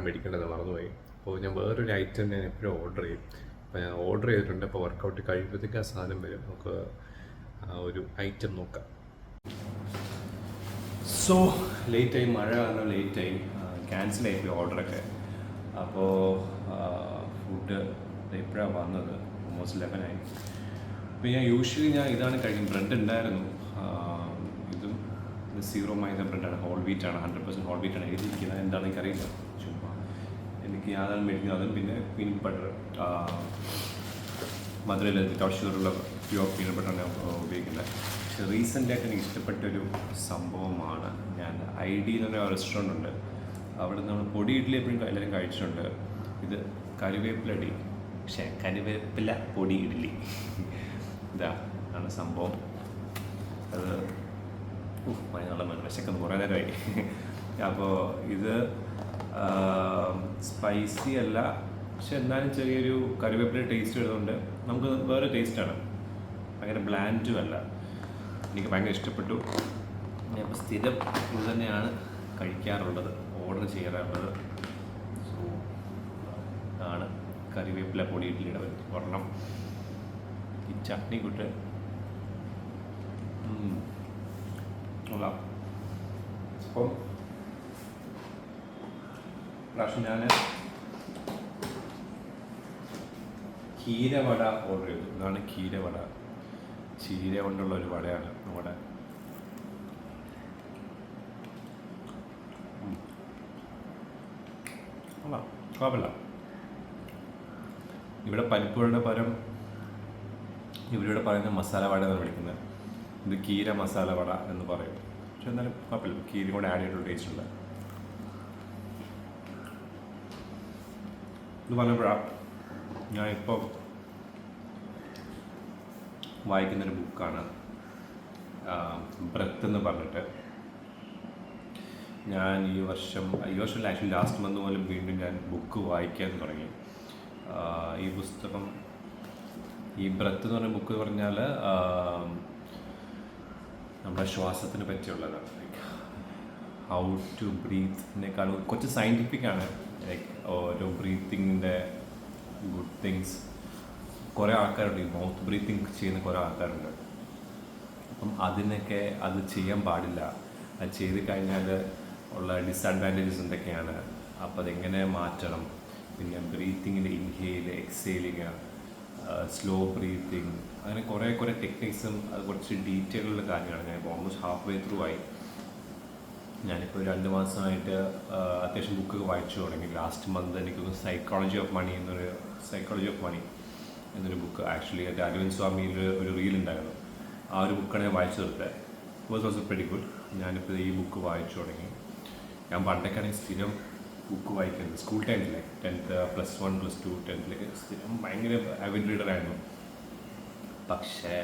മേടിക്കേണ്ടത് മറന്നുപോയി. അപ്പോൾ ഞാൻ വേറൊരു ഐറ്റം ഞാൻ എപ്പോഴും ഓർഡർ ചെയ്യും. അപ്പോൾ ഞാൻ ഓർഡർ ചെയ്തിട്ടുണ്ട്. അപ്പോൾ വർക്കൗട്ട് കഴിയുമ്പോഴത്തേക്ക് ആ സാധനം വരും. നമുക്ക് ആ ഒരു ഐറ്റം നോക്കാം. സോ ലേറ്റായി, മഴ കാരണം ലേറ്റായി, ക്യാൻസലായിപ്പോയി ഓർഡറൊക്കെ. അപ്പോൾ ഫുഡ് എപ്പോഴാണ് വന്നത്? ഓൾമോസ്റ്റ് 11 അപ്പോൾ യൂഷ്വലി ഇതാണ് കഴിക്കും. ബ്രെഡ് ഉണ്ടായിരുന്നു, ഇതും 0 മൈദ ബ്രെഡാണ്, ഹോൾ വീറ്റാണ്, 100% ഹോൾ വീറ്റാണ് എഴുതിയിരിക്കുന്നത്. എന്താണെന്ന് എനിക്കറിയില്ല, ചുമ്മാ എനിക്ക് യാതാണ് മേടിക്കുന്നത്. അതും പിന്നെ പീനട്ട് ബട്ടർ, മധുരയിൽ വിത്തൗട്ട് ഷുഗറുള്ള പ്യുവർ പീനട്ട് ബട്ടറാണ് ഉപയോഗിക്കുന്നത്. പക്ഷേ റീസെൻ്റായിട്ട് എനിക്ക് ഇഷ്ടപ്പെട്ടൊരു സംഭവമാണ്. ഞാൻ ID എന്നൊരു റെസ്റ്റോറൻ്റ് ഉണ്ട്, അവിടെ നമ്മൾ പൊടി ഇഡ്ഡലി എപ്പോഴും എല്ലാവരും കഴിച്ചിട്ടുണ്ട്. ഇത് കറിവേപ്പില പൊടി ഇഡ്ഡലി, ഇതാ ആണ് സംഭവം. അത് നല്ല വിശക്കുന്നു, കുറേ നേരമായി. അപ്പോൾ ഇത് സ്പൈസി അല്ല, പക്ഷെ എന്നാലും ചെറിയൊരു കറിവേപ്പില ടേസ്റ്റ് വരുന്നുണ്ട്. നമുക്ക് വേറെ ടേസ്റ്റാണ്, ഭയങ്കര ബ്ലാൻഡും അല്ല. എനിക്ക് ഭയങ്കര ഇഷ്ടപ്പെട്ടു. ഞാൻ ഇപ്പോൾ സ്ഥിരം ഇത് തന്നെയാണ് കഴിക്കാറുള്ളത്, ഓർഡർ ചെയ്യാറുള്ളത്. സോ ആണ് കറിവേപ്പില പൊടി ഇഡ്ഡലിയുടെ ഒരെണ്ണം. ഈ ചട്നി കൂട്ട് കൊള്ളാം. അപ്പം പ്രാവശ്യം ഞാൻ ചീരവട ഓർഡർ ചെയ്തു. ഇതാണ് ചീരവട, ചീര കൊണ്ടുള്ള ഒരു വടയാണ് നമ്മുടെ. കുഴപ്പമില്ല. ഇവിടെ പരിപ്പുകളുടെ പകരം ഇവരിവിടെ പറയുന്ന മസാല വട എന്നാണ് വിളിക്കുന്നത്. ഇത് കീര മസാല വട എന്ന് പറയും. പക്ഷെ എന്നാലും കുഴപ്പമില്ല, കീര കൂടെ ആഡ് ചെയ്തിട്ടുള്ള ടേസ്റ്റ് ഉണ്ട്. ഇത് പറഞ്ഞപ്പോഴാണ് ഞാനിപ്പോൾ വായിക്കുന്നൊരു ബുക്കാണ് ബ്രെത്ത് എന്ന് പറഞ്ഞിട്ട്. ഞാൻ ഈ വർഷം ആക്ച്വലി ലാസ്റ്റ് മന്ത് പോലും വീണ്ടും ഞാൻ ബുക്ക് വായിക്കാൻ തുടങ്ങി. ഈ പുസ്തകം, ഈ ബ്രെത്ത് എന്ന് പറഞ്ഞ ബുക്ക് പറഞ്ഞാൽ നമ്മുടെ ശ്വാസത്തിനെ പറ്റിയുള്ളതാണ്. ലൈക്ക് ഹൗ ടു ബ്രീത്തിനേക്കാൾ കുറച്ച് സയൻറ്റിഫിക്കാണ്. ലൈക്ക് ഓരോ ബ്രീത്തിങ്ങിൻ്റെ ഗുഡ് തിങ്സ്. കുറേ ആൾക്കാരുണ്ട് ഈ മൗത്ത് ബ്രീത്തിങ് ചെയ്യുന്ന കുറേ ആൾക്കാരുണ്ട്. അപ്പം അത് ചെയ്യാൻ പാടില്ല, അത് ചെയ്ത് കഴിഞ്ഞാൽ ഉള്ള ഡിസഡ്വാൻറ്റേജസ് എന്തൊക്കെയാണ്, അപ്പോൾ അതെങ്ങനെ മാറ്റണം, പിന്നെ ബ്രീത്തിങ്ങിൻ്റെ ഇൻഹെയിൽ എക്സെയിലിങ്, സ്ലോ ബ്രീത്തിങ്, അങ്ങനെ കുറേ ടെക്നിക്സും അത് കുറച്ച് ഡീറ്റെയിലുള്ള കാര്യമാണ്. ഞാനിപ്പോൾ ഓൾമോസ്റ്റ് ഹാഫ് വേ ത്രൂ ആയി. ഞാനിപ്പോൾ 2 മാസമായിട്ട് അത്യാവശ്യം ബുക്കൊക്കെ വായിച്ചു തുടങ്ങി. ലാസ്റ്റ് മന്ത് എനിക്ക് സൈക്കോളജി ഓഫ് മണി എന്നൊരു ബുക്ക്, ആക്ച്വലി അരവിന്ദ് സ്വാമിയിൽ ഒരു റീൽ ഉണ്ടായിരുന്നു, ആ ഒരു ബുക്കാണ് ഞാൻ വായിച്ചു തീർത്തത്. Was also very good. ഞാനിപ്പോൾ ഈ ബുക്ക് വായിച്ചു തുടങ്ങി. ഞാൻ പണ്ടൊക്കെയാണെങ്കിൽ സ്ഥിരം ബുക്ക് വായിക്കുന്നത് സ്കൂൾ ടൈമിലെ 10th +1 +2 10th സ്ഥിരം ഭയങ്കര ആവിഡ് റീഡറായിരുന്നു. പക്ഷേ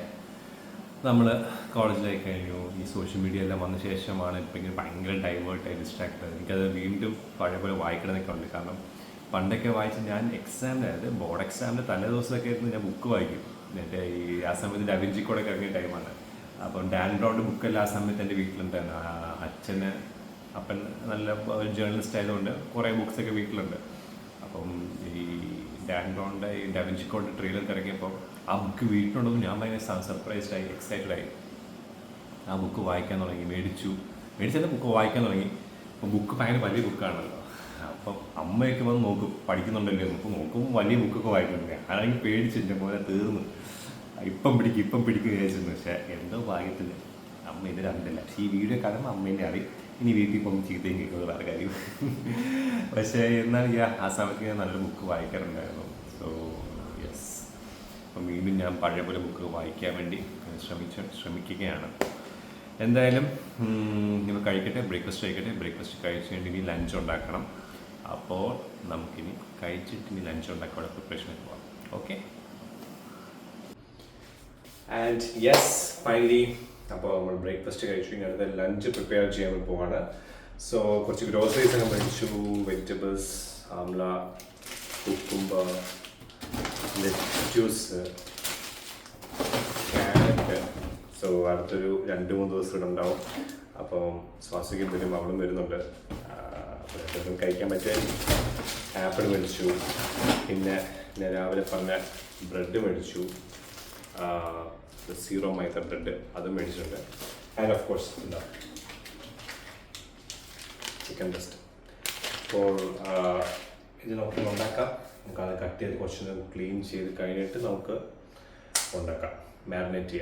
നമ്മൾ കോളേജിലായി കഴിഞ്ഞു, ഈ സോഷ്യൽ മീഡിയ എല്ലാം വന്ന ശേഷമാണ് ഇപ്പം ഇങ്ങനെ ഭയങ്കര ഡൈവേർട്ടായി ഡിസ്ട്രാക്ട്. എനിക്കത് വീണ്ടും പഴയ പോലെ വായിക്കണമെന്നൊക്കെ ഉണ്ട്. കാരണം പണ്ടൊക്കെ വായിച്ച് ഞാൻ അതായത് ബോർഡ് എക്സാമിൻ്റെ തലേ ദിവസമൊക്കെ ആയിരുന്നു ഞാൻ ബുക്ക് വായിക്കും. എൻ്റെ ആ സമയത്ത് ഡാവിഞ്ചി കോഡൊക്കെ ഇറങ്ങിയ ടൈമാണ്. അപ്പം ഡാൻ ബ്രൗണ്ട് ബുക്കെല്ലാം ആ സമയത്ത് എൻ്റെ വീട്ടിലുണ്ടായിരുന്നു. അപ്പൻ നല്ല ഒരു ജേർണലിസ്റ്റ് ആയതുകൊണ്ട് കുറേ ബുക്സൊക്കെ വീട്ടിലുണ്ട്. അപ്പം ഈ ഡാൻ ബ്രൗണിൻ്റെ ഈ ഡാവിഞ്ചി കോഡ് ട്രെയിലർ ഇറങ്ങിയപ്പോൾ ആ ബുക്ക് വീട്ടിലുണ്ടെന്ന് ഞാൻ ഭയങ്കര സർപ്രൈസ്ഡായി, എക്സൈറ്റഡായി. ആ ബുക്ക് വായിക്കാൻ തുടങ്ങി, മേടിച്ചത് ബുക്ക് വായിക്കാൻ തുടങ്ങി. അപ്പോൾ ബുക്ക് ഭയങ്കര വലിയ ബുക്കാണല്ലോ. അപ്പം അമ്മയൊക്കെ വന്ന് നോക്കും പഠിക്കുന്നുണ്ടല്ലോ, അപ്പോൾ നോക്കും വലിയ ബുക്കൊക്കെ വായിക്കുന്നുണ്ട്. ഞാനാണെങ്കിൽ പേടിച്ചിട്ട് പോലെ തീർന്നു. ഇപ്പം പിടിക്കും വിചാരിച്ചിരുന്നു. പക്ഷേ എന്തോ ഭാഗ്യത്തില്ല അമ്മ ഇത് കണ്ടില്ല. പക്ഷേ ഈ വീഡിയോ കാണുമ്പോൾ അമ്മേൻ്റെ അറിയും. ഇനി വീട്ടിൽ പോകുമ്പോൾ ചീത്തയും കേൾക്കുന്നത് വേറെ കാര്യം. പക്ഷേ എന്നാൽ ആ സമയത്ത് ഞാൻ നല്ലൊരു ബുക്ക് വായിക്കാറുണ്ടായിരുന്നു. സോ യെസ്, അപ്പം വീണ്ടും ഞാൻ പഴയ പോലെ ബുക്ക് വായിക്കാൻ വേണ്ടി ശ്രമിക്കുകയാണ്. എന്തായാലും ഇവ കഴിക്കട്ടെ, ബ്രേക്ക്ഫാസ്റ്റ് കഴിക്കട്ടെ. ബ്രേക്ക്ഫാസ്റ്റ് കഴിച്ചിട്ട് ഇനി ലഞ്ച് ഉണ്ടാക്കണം. അപ്പോൾ നമുക്കിനി കഴിച്ചിട്ട് ഇനി ലഞ്ച് ഉണ്ടാക്കാനുള്ള പ്രിപ്പറേഷനിൽ പോകാം. ഓക്കെ. ആൻഡ് യെസ്, ഫൈനലി അപ്പോൾ നമ്മൾ ബ്രേക്ക്ഫാസ്റ്റ് കഴിച്ചു. ഇനി അടുത്ത ലഞ്ച് പ്രിപ്പയർ ചെയ്യാൻ പോവാണ്. സോ കുറച്ച് ഗ്രോസറീസ് ഒക്കെ മേടിച്ചു. Vegetables, amla, cucumber, lettuce, carrot. So അടുത്തൊരു 2-3 ദിവസം ഇവിടെ ഉണ്ടാവും. അപ്പം ശ്വാസിക്കും വരും, അവളും വരുന്നുണ്ട്. അപ്പോൾ കഴിക്കാൻ പറ്റിയ ആപ്പിൾ മേടിച്ചു. പിന്നെ ഞാൻ രാവിലെ പറഞ്ഞ ബ്രെഡ് മേടിച്ചു, സീറോ മൈദ ബ്രെഡ്, അതും മേടിച്ചിട്ടുണ്ട്. ആൻഡ് ഓഫ് കോഴ്സ് എന്താ ചിക്കൻ ബ്രസ്റ്റ്. അപ്പോൾ ഇത് നമുക്ക് ഉണ്ടാക്കാം. നമുക്കത് കട്ട് ചെയ്ത് കുറച്ച് ക്ലീൻ ചെയ്ത് കഴിഞ്ഞിട്ട് നമുക്ക് ഉണ്ടാക്കാം. മാരിനേറ്റ്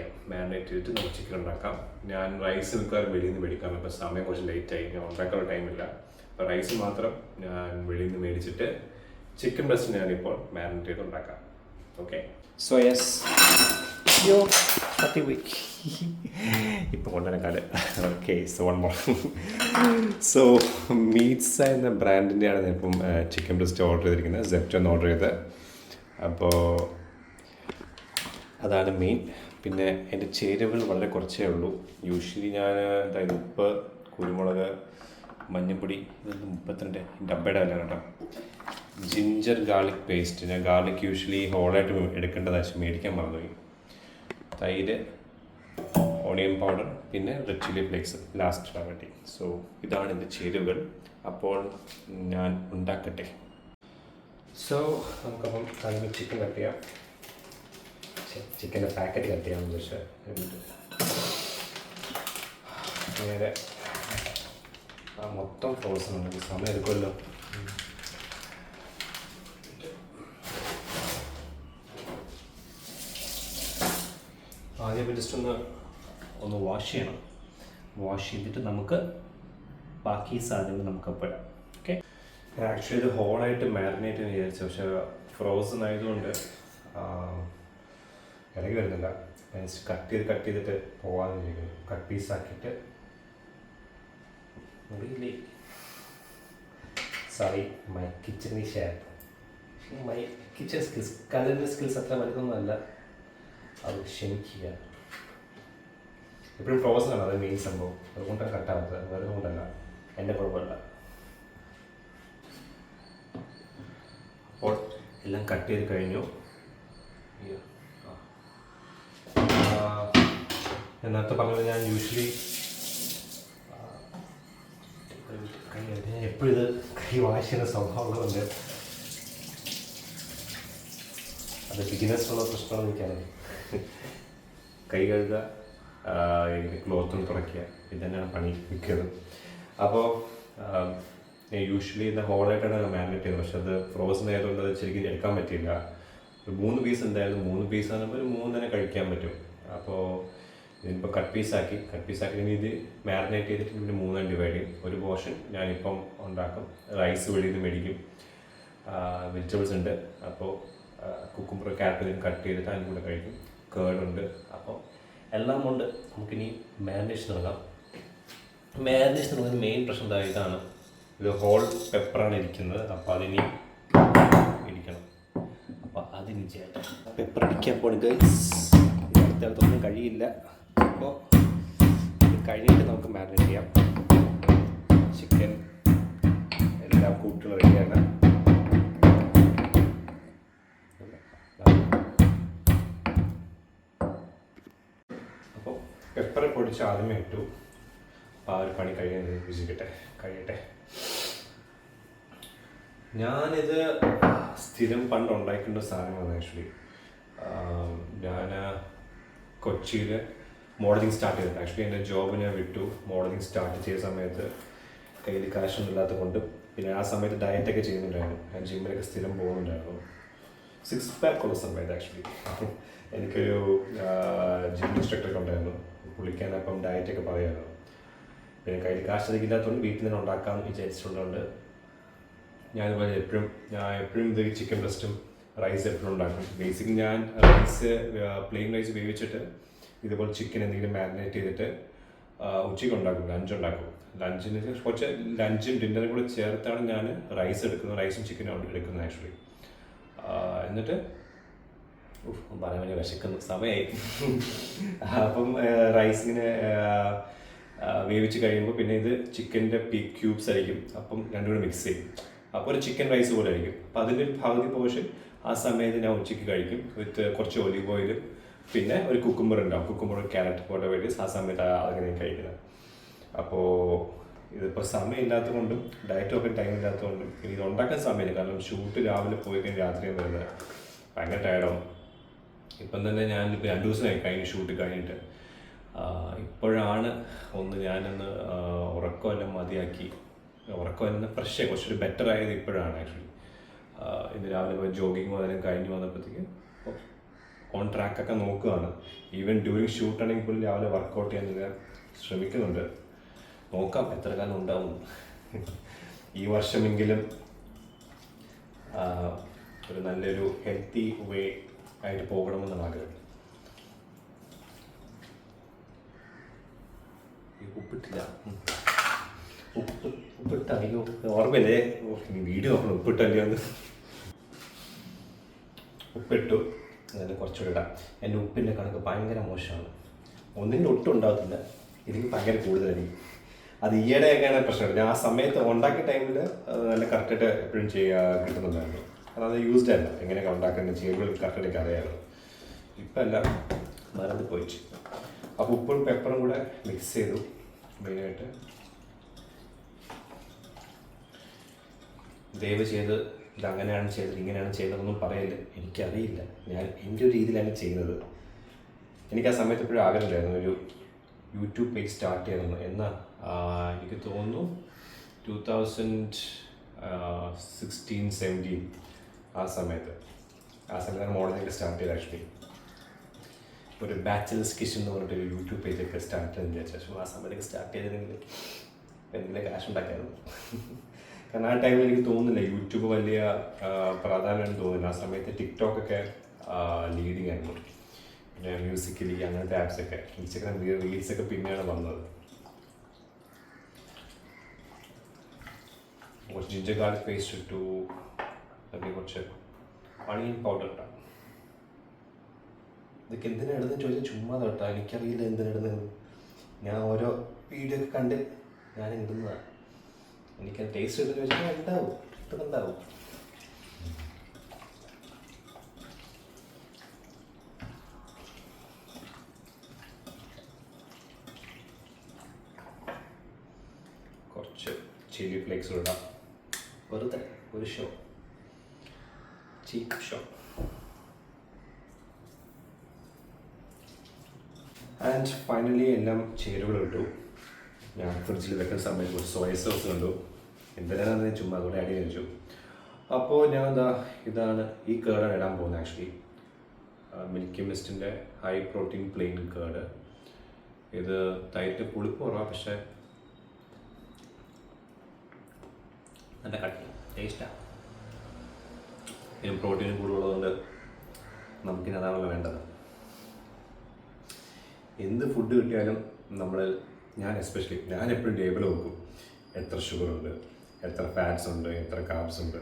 ചെയ്തിട്ട് നമുക്ക് ചിക്കൻ ഉണ്ടാക്കാം. ഞാൻ റൈസ് മിക്കവാറും വെളിയിൽ നിന്ന് മേടിക്കാം. ഇപ്പോൾ സമയം കുറച്ച് ലേറ്റായി, ഞാൻ ഉണ്ടാക്കാനുള്ള ടൈമില്ല. അപ്പോൾ റൈസ് മാത്രം ഞാൻ വെളിയിൽ നിന്ന് മേടിച്ചിട്ട് ചിക്കൻ ബ്രസ്റ്റ് ഞാനിപ്പോൾ മാരിനേറ്റ് ചെയ്ത് ഉണ്ടാക്കാം. ഓക്കെ. സോ യെസ്, ഇപ്പോൾ കൊണ്ടുവരാൻ okay. So one more. So മീറ്റ്സ എന്ന ബ്രാൻഡിൻ്റെയാണ് ഞാൻ ഇപ്പം ചിക്കൻ ബ്രസ്റ്റ് ഓർഡർ ചെയ്തിരിക്കുന്നത്. സെപ്റ്റോന്ന് ഓർഡർ ചെയ്ത്. അപ്പോൾ അതാണ് മെയിൻ. പിന്നെ എൻ്റെ ചേരുവകൾ വളരെ കുറച്ചേ ഉള്ളൂ. യൂഷ്വലി ഞാൻ അതായത് ഉപ്പ്, കുരുമുളക്, മഞ്ഞൾപ്പൊടി, ഇതൊന്ന് 32 ഡബ്ബയുടെ വില കേട്ടോ. ജിഞ്ചർ ഗാർലിക് പേസ്റ്റ്, ഞാൻ ഗാർലിക് യൂഷ്വലി ഹോളായിട്ട് എടുക്കേണ്ടതായിട്ട് മേടിക്കാൻ മറന്നുപോയി. തൈര്, ഓണിയൻ പൗഡർ, പിന്നെ റെഡ് ചില്ലി ഫ്ലേക്സ് ലാസ്റ്റ് ഇടാൻ വേണ്ടി. സോ ഇതാണ് എൻ്റെ ചേരുവകൾ. അപ്പോൾ ഞാൻ ഉണ്ടാക്കട്ടെ. സോ നമുക്കപ്പം അതിന് ചിക്കൻ കട്ട് ചെയ്യാം. ചിക്കൻ്റെ പാക്കറ്റ് കട്ട് ചെയ്യാമെന്ന് വെച്ചാൽ നേരെ മൊത്തം ഫ്രോസൺ ഉണ്ടെങ്കിൽ സമയം എടുക്കുമല്ലോ. ആദ്യം ജസ്റ്റ് ഒന്ന് വാഷ് ചെയ്യണം. വാഷ് ചെയ്തിട്ട് നമുക്ക് ബാക്കി സാധനങ്ങൾ നമുക്ക് അപ്പോൾ ഇടാം. ഓക്കെ. ആക്ച്വലി ഇത് ഹോളായിട്ട് മാരിനേറ്റ് ചെയ്യാൻ വിചാരിച്ചു, പക്ഷേ ഫ്രോസൺ ആയതുകൊണ്ട് ഇളകി വരുന്നില്ല. കട്ട് ചെയ്തിട്ട് പോകാതെ ഇരിക്കുന്നു. കട്ട് പീസാക്കിയിട്ട് sorry, my kitchen shape, my kitchen skills, കലറിൻ്റെ സ്കിൽസ് അത്ര വലുതൊന്നുമല്ല, അത് ക്ഷമിക്കുക. എപ്പോഴും ഫ്രോസൺ ആണ്, അത് മെയിൻ സംഭവം. അതുകൊണ്ടാണ് കട്ടാവുന്നത്, വേറെ കൊണ്ടല്ല, എൻ്റെ കുഴപ്പമില്ല. അപ്പോൾ എല്ലാം കട്ട് ചെയ്ത് കഴിഞ്ഞു. ഞാൻ നേരത്തെ പറഞ്ഞത് ഞാൻ യൂഷ്വലി ഞാൻ എപ്പോഴും ഇത് കൈ വാഷ് ചെയ്യുന്ന സ്വഭാവങ്ങളുണ്ട്. അത് ബിഗിനേഴ്സുള്ള പ്രശ്നമാണ് എനിക്കത്. കൈ കഴുകുക, ക്ലോത്തും തുടയ്ക്കുക, ഇത് തന്നെയാണ് പണി മിക്കത്. അപ്പോൾ യൂഷ്വലി ഇത് ഹോളായിട്ടാണ് മാരിനേറ്റ് ചെയ്യുന്നത്. പക്ഷെ അത് ഫ്രോസൺ ആയതുകൊണ്ട് അത് ശരിക്കും എടുക്കാൻ പറ്റില്ല. ഒരു 3 പീസ് ഉണ്ടായിരുന്നു. 3 പീസ് ആകുമ്പോൾ ഒരു 3 തന്നെ കഴിക്കാൻ പറ്റും. അപ്പോൾ ഇതിനിപ്പോൾ കട്ട് പീസാക്കി ഇനി ഇത് മാരിനേറ്റ് ചെയ്തിട്ട് പിന്നെ 3 ഡിവൈഡ് ചെയ്യും. ഒരു പോർഷൻ ഞാനിപ്പം ഉണ്ടാക്കും. റൈസ് വെളിയിൽ നിന്ന് മേടിക്കും. വെജിറ്റബിൾസ് ഉണ്ട്. അപ്പോൾ കുക്കുംബർ, ക്യാരറ്റ് കട്ട് ചെയ്തിട്ട് അതിന് കൂടെ കഴിക്കും. കേർഡുണ്ട്. അപ്പോൾ എല്ലാം കൊണ്ട് നമുക്കിനി മാരിനേഷൻ തുടങ്ങാം. മാരിനേഷൻ തുടങ്ങുന്ന മെയിൻ പ്രശ്നം ഇതാണ്, ഇത് ഹോൾ പെപ്പറാണ് ഇരിക്കുന്നത്. അപ്പോൾ അതിനി ഇരിക്കണം. അപ്പോൾ അതിന് ചെയ്യാം. പെപ്പർ അടിക്കാൻ പോണി ഗൈസ്. അടുത്തൊന്നും കഴിയില്ല. അപ്പോൾ ഇത് കഴിഞ്ഞിട്ട് നമുക്ക് മാരിനേറ്റ് ചെയ്യാം. ചിക്കൻ എല്ലാം കൂട്ടുകൾ റെഡിയാണ്. അപ്പോൾ പെപ്പർ പൊടിച്ച് ആദ്യമേ ഇട്ടു. അപ്പോൾ ആ ഒരു പണി കഴിയട്ടെ. ഞാനിത് സ്ഥിരം പണ്ട് ഉണ്ടാക്കേണ്ട സാധനമാണ്. ആക്ച്വലി ഞാൻ കൊച്ചിയിൽ മോഡലിംഗ് സ്റ്റാർട്ട് ചെയ്തിട്ടുണ്ട്. ആക്ച്വലി എൻ്റെ ജോബ് ഞാൻ വിട്ടു. മോഡലിംഗ് സ്റ്റാർട്ട് ചെയ്ത സമയത്ത് കയ്യിൽ കാശൊന്നും ഇല്ലാത്തത് കൊണ്ട്, പിന്നെ ആ സമയത്ത് ഡയറ്റൊക്കെ ചെയ്യുന്നുണ്ടായിരുന്നു. ഞാൻ ജിമ്മിലൊക്കെ സ്ഥിരം പോകുന്നുണ്ടായിരുന്നു. 6 പാക്ക് ഉള്ള സമയത്ത് ആക്ച്വലി എനിക്കൊരു ജിം ഇൻസ്ട്രക്ടറൊക്കെ ഉണ്ടായിരുന്നു. പുള്ളിക്കാൻ അപ്പം ഡയറ്റൊക്കെ പറയുമായിരുന്നു. പിന്നെ കയ്യിൽ കാശൊക്കെ ഇല്ലാത്തതുകൊണ്ട് വീട്ടിൽ നിന്ന് ഉണ്ടാക്കാമെന്ന് വിചാരിച്ചിട്ടുള്ളതുകൊണ്ട് ഞാനിതുപോലെ എപ്പോഴും ഇത് ചിക്കൻ ബ്രസ്റ്റും റൈസ് എപ്പോഴും ഉണ്ടാക്കും. ബേസിക്കലി ഞാൻ പ്ലെയിൻ റൈസ് വേവിച്ചിട്ട് ഇതുപോലെ ചിക്കൻ എന്തെങ്കിലും മാരിനേറ്റ് ചെയ്തിട്ട് ഉച്ചയ്ക്ക് ഉണ്ടാക്കും, ലഞ്ച് ഉണ്ടാക്കും. ലഞ്ചിന് കുറച്ച് ലഞ്ചും ഡിന്നറും കൂടെ ചേർത്താണ് ഞാൻ റൈസ് എടുക്കുന്നത്, റൈസും ചിക്കനും എടുക്കുന്നത് ആക്ച്വലി. എന്നിട്ട് പറയാൻ വേണ്ടി വിശക്കുന്നു, സമയമായി. അപ്പം റൈസ് ഇങ്ങനെ വേവിച്ച് കഴിയുമ്പോൾ പിന്നെ ഇത് ചിക്കൻ്റെ ക്യൂബ്സ് ആയിരിക്കും, അപ്പം രണ്ടും കൂടെ മിക്സ് ചെയ്യും. അപ്പോൾ ഒരു ചിക്കൻ റൈസ് പോലെ ആയിരിക്കും. അപ്പോൾ അതിൻ്റെ ഒരു പകുതി പോർഷൻ ആ സമയത്ത് ഞാൻ ഉച്ചയ്ക്ക് കഴിക്കും വിത്ത് കുറച്ച് ഒലിവ് ഓയിലും പിന്നെ ഒരു കുക്കുംബർ ഉണ്ടാവും, കുക്കുംബർ ക്യാരറ്റ് പോട്ടെ വേണ്ടി ആ സമയത്ത് അങ്ങനെ കഴിക്കുന്നത്. അപ്പോൾ ഇതിപ്പോൾ സമയമില്ലാത്തത് കൊണ്ടും ഡയറ്റൊക്കെ ടൈം ഇല്ലാത്തതുകൊണ്ടും ഇനി ഇത് ഉണ്ടാക്കാൻ സമയമില്ല. കാരണം ഷൂട്ട് രാവിലെ പോയി കഴിഞ്ഞ് രാത്രിയും വരുന്നത് ഭയങ്കര ടയർഡാവും. ഇപ്പം തന്നെ ഞാനിപ്പോൾ 2 ദിവസമായി കഴിഞ്ഞ് ഷൂട്ട് കഴിഞ്ഞിട്ട്. ഇപ്പോഴാണ് ഞാനൊന്ന് ഉറക്കമെല്ലാം മതിയാക്കി, ഉറക്കമെല്ലാം ഫ്രഷായി കുറച്ചൊരു ബെറ്റർ ആയത് ഇപ്പോഴാണ് ആക്ച്വലി. ഇന്ന് രാവിലെ പോയി ജോഗിങ് മുതലും കഴിഞ്ഞ് വന്നപ്പോഴത്തേക്ക് ഓൺ ട്രാക്കൊക്കെ നോക്കുകയാണ്. ഈവൻ ഡ്യൂറിങ് ഷൂട്ടാണെങ്കിൽ പോലും രാവിലെ വർക്കൗട്ട് ചെയ്യാൻ ശ്രമിക്കുന്നുണ്ട്. നോക്കാം എത്ര കാലം ഉണ്ടാവും. ഈ വർഷമെങ്കിലും ഒരു നല്ലൊരു ഹെൽത്തി വേ ആയിട്ട് പോകണമെന്നാണ് ആഗ്രഹം. ഉപ്പിട്ടില്ല, ഉപ്പിട്ട അയ്യോ ഓർമ്മയില്ലേ, വീഡിയോ നോക്കണം ഉപ്പിട്ടല്ലോ എന്ന്. ഉപ്പിട്ടു, അതിന് കുറച്ചുകൂടെ ഇടാം. എൻ്റെ ഉപ്പിൻ്റെ കണക്ക് ഭയങ്കര മോശമാണ്. ഒന്നിൻ്റെ ഒട്ടും ഉണ്ടാകത്തില്ല, ഇതിന് ഭയങ്കര കൂടുതലായിരിക്കും. അത് ഈയിടെയൊക്കെയാണ് പ്രശ്നം. ഞാൻ ആ സമയത്ത് ഉണ്ടാക്കിയ ടൈമിൽ നല്ല കറക്റ്റായിട്ട് എപ്പോഴും കിട്ടുന്നുണ്ടായിരുന്നു. അത് യൂസ്ഡ് അല്ല, എങ്ങനെയൊക്കെ ഉണ്ടാക്കുന്ന ചേരുവകൾ കറക്റ്റായിട്ട് അറിയാമല്ലോ. ഇപ്പം എല്ലാം മറந்து പോയിട്ട്. അപ്പോൾ ഉപ്പും പെപ്പറും കൂടെ മിക്സ് ചെയ്തു. മെയിനായിട്ട് ദയവ് ചെയ്ത് ഇതങ്ങനെയാണ് ചെയ്തത് ഇങ്ങനെയാണ് ചെയ്തതെന്നൊന്നും പറയല്ല, എനിക്കറിയില്ല. ഞാൻ എൻ്റെ ഒരു രീതിയിലാണ് ചെയ്യുന്നത്. എനിക്ക് ആ സമയത്ത് എപ്പോഴും ആഗ്രഹമില്ലായിരുന്നു ഒരു യൂട്യൂബ് പേജ് സ്റ്റാർട്ട് ചെയ്യണമെന്ന്. എന്നാൽ എനിക്ക് തോന്നുന്നു 2016-17 ആ സമയത്താണ് മോഡലിംഗ് സ്റ്റാർട്ട് ചെയ്ത്. ആക്ച്വലി ഒരു ബാച്ചിലേഴ്സ് കിച്ചൺ എന്ന് പറഞ്ഞിട്ടൊരു യൂട്യൂബ് പേജൊക്കെ സ്റ്റാർട്ട് ചെയ്തെന്ന് വിചാരിച്ചു. ആ സമയത്തൊക്കെ സ്റ്റാർട്ട് ചെയ്തില്ലെങ്കിൽ എന്തെങ്കിലും ക്യാഷ് ഉണ്ടാക്കായിരുന്നു. കാരണം ആ ടൈമിൽ എനിക്ക് തോന്നുന്നില്ല യൂട്യൂബ് വലിയ പ്രാധാന്യം തോന്നുന്നില്ല. ആ സമയത്ത് ടിക്ടോക്കൊക്കെ ലീഡിങ് ആയിരുന്നു, പിന്നെ മ്യൂസിക്കലി അങ്ങനത്തെ ആപ്സൊക്കെ. ഇൻസ്റ്റഗ്രാം റീൽസൊക്കെ പിന്നെയാണ് വന്നത്. കുറച്ച് ജിഞ്ചർ ഗാർലിക് പേസ്റ്റ് ഇട്ടു, അതിൽ കുറച്ച് അണിയൻ പൗഡർ ഇട്ടാം. ഇതൊക്കെ എന്തിനാ ഇടുന്നത് ചോദിച്ചാൽ ചുമ്മാ തൊട്ടാ, എനിക്കറിയില്ല എന്തിനിടുന്നത്. ഞാൻ ഓരോ വീഡിയോ ഒക്കെ കണ്ട് ഞാൻ ഇടുന്നതാണ്. എനിക്ക് ടേസ്റ്റ് ഇടുന്ന ചോദിച്ചാൽ ഉണ്ടാവും, ഇട്ടുന്നുണ്ടാവും. കുറച്ച് ചില്ലി ഫ്ലേക്സ് ഇടാം, വെറുതെ ഒരു show, cheap show. And finally എല്ലാം ചേരുവകൾ ഇട്ടു. ഞാൻ ഫ്രിഡ്ജിൽ വെക്കുന്ന സമയത്ത് ഒരു സോയ സോസ് കണ്ടു, എന്തിനാണെന്ന് ചുമ്മാ അതുകൂടെ ആഡ് ചെയ്തു. അപ്പോൾ ഞാൻ ഇതാണ് ഈ കേർഡാണ് ഇടാൻ പോകുന്നത്. ആക്ച്വലി മിൽക്കി മിസ്റ്റിൻ്റെ ഹൈ പ്രോട്ടീൻ പ്ലെയിൻ കേർഡ്. ഇത് തൈറ്റ് പുളിപ്പ് കുറവാണ്, പക്ഷേ നല്ല കട്ടി ടേസ്റ്റാണ്. ഇതിന് പ്രോട്ടീനും കൂടുതലുള്ളതുകൊണ്ട് നമുക്കിന് അതാണല്ലോ വേണ്ടത്. എന്ത് ഫുഡ് കിട്ടിയാലും ഞാൻ എപ്പോഴും ടേബിൾ നോക്കും, എത്ര ഷുഗറുണ്ട്, എത്ര ഫാറ്റ്സ് ഉണ്ട്, എത്ര കാർബ്സ് ഉണ്ട്.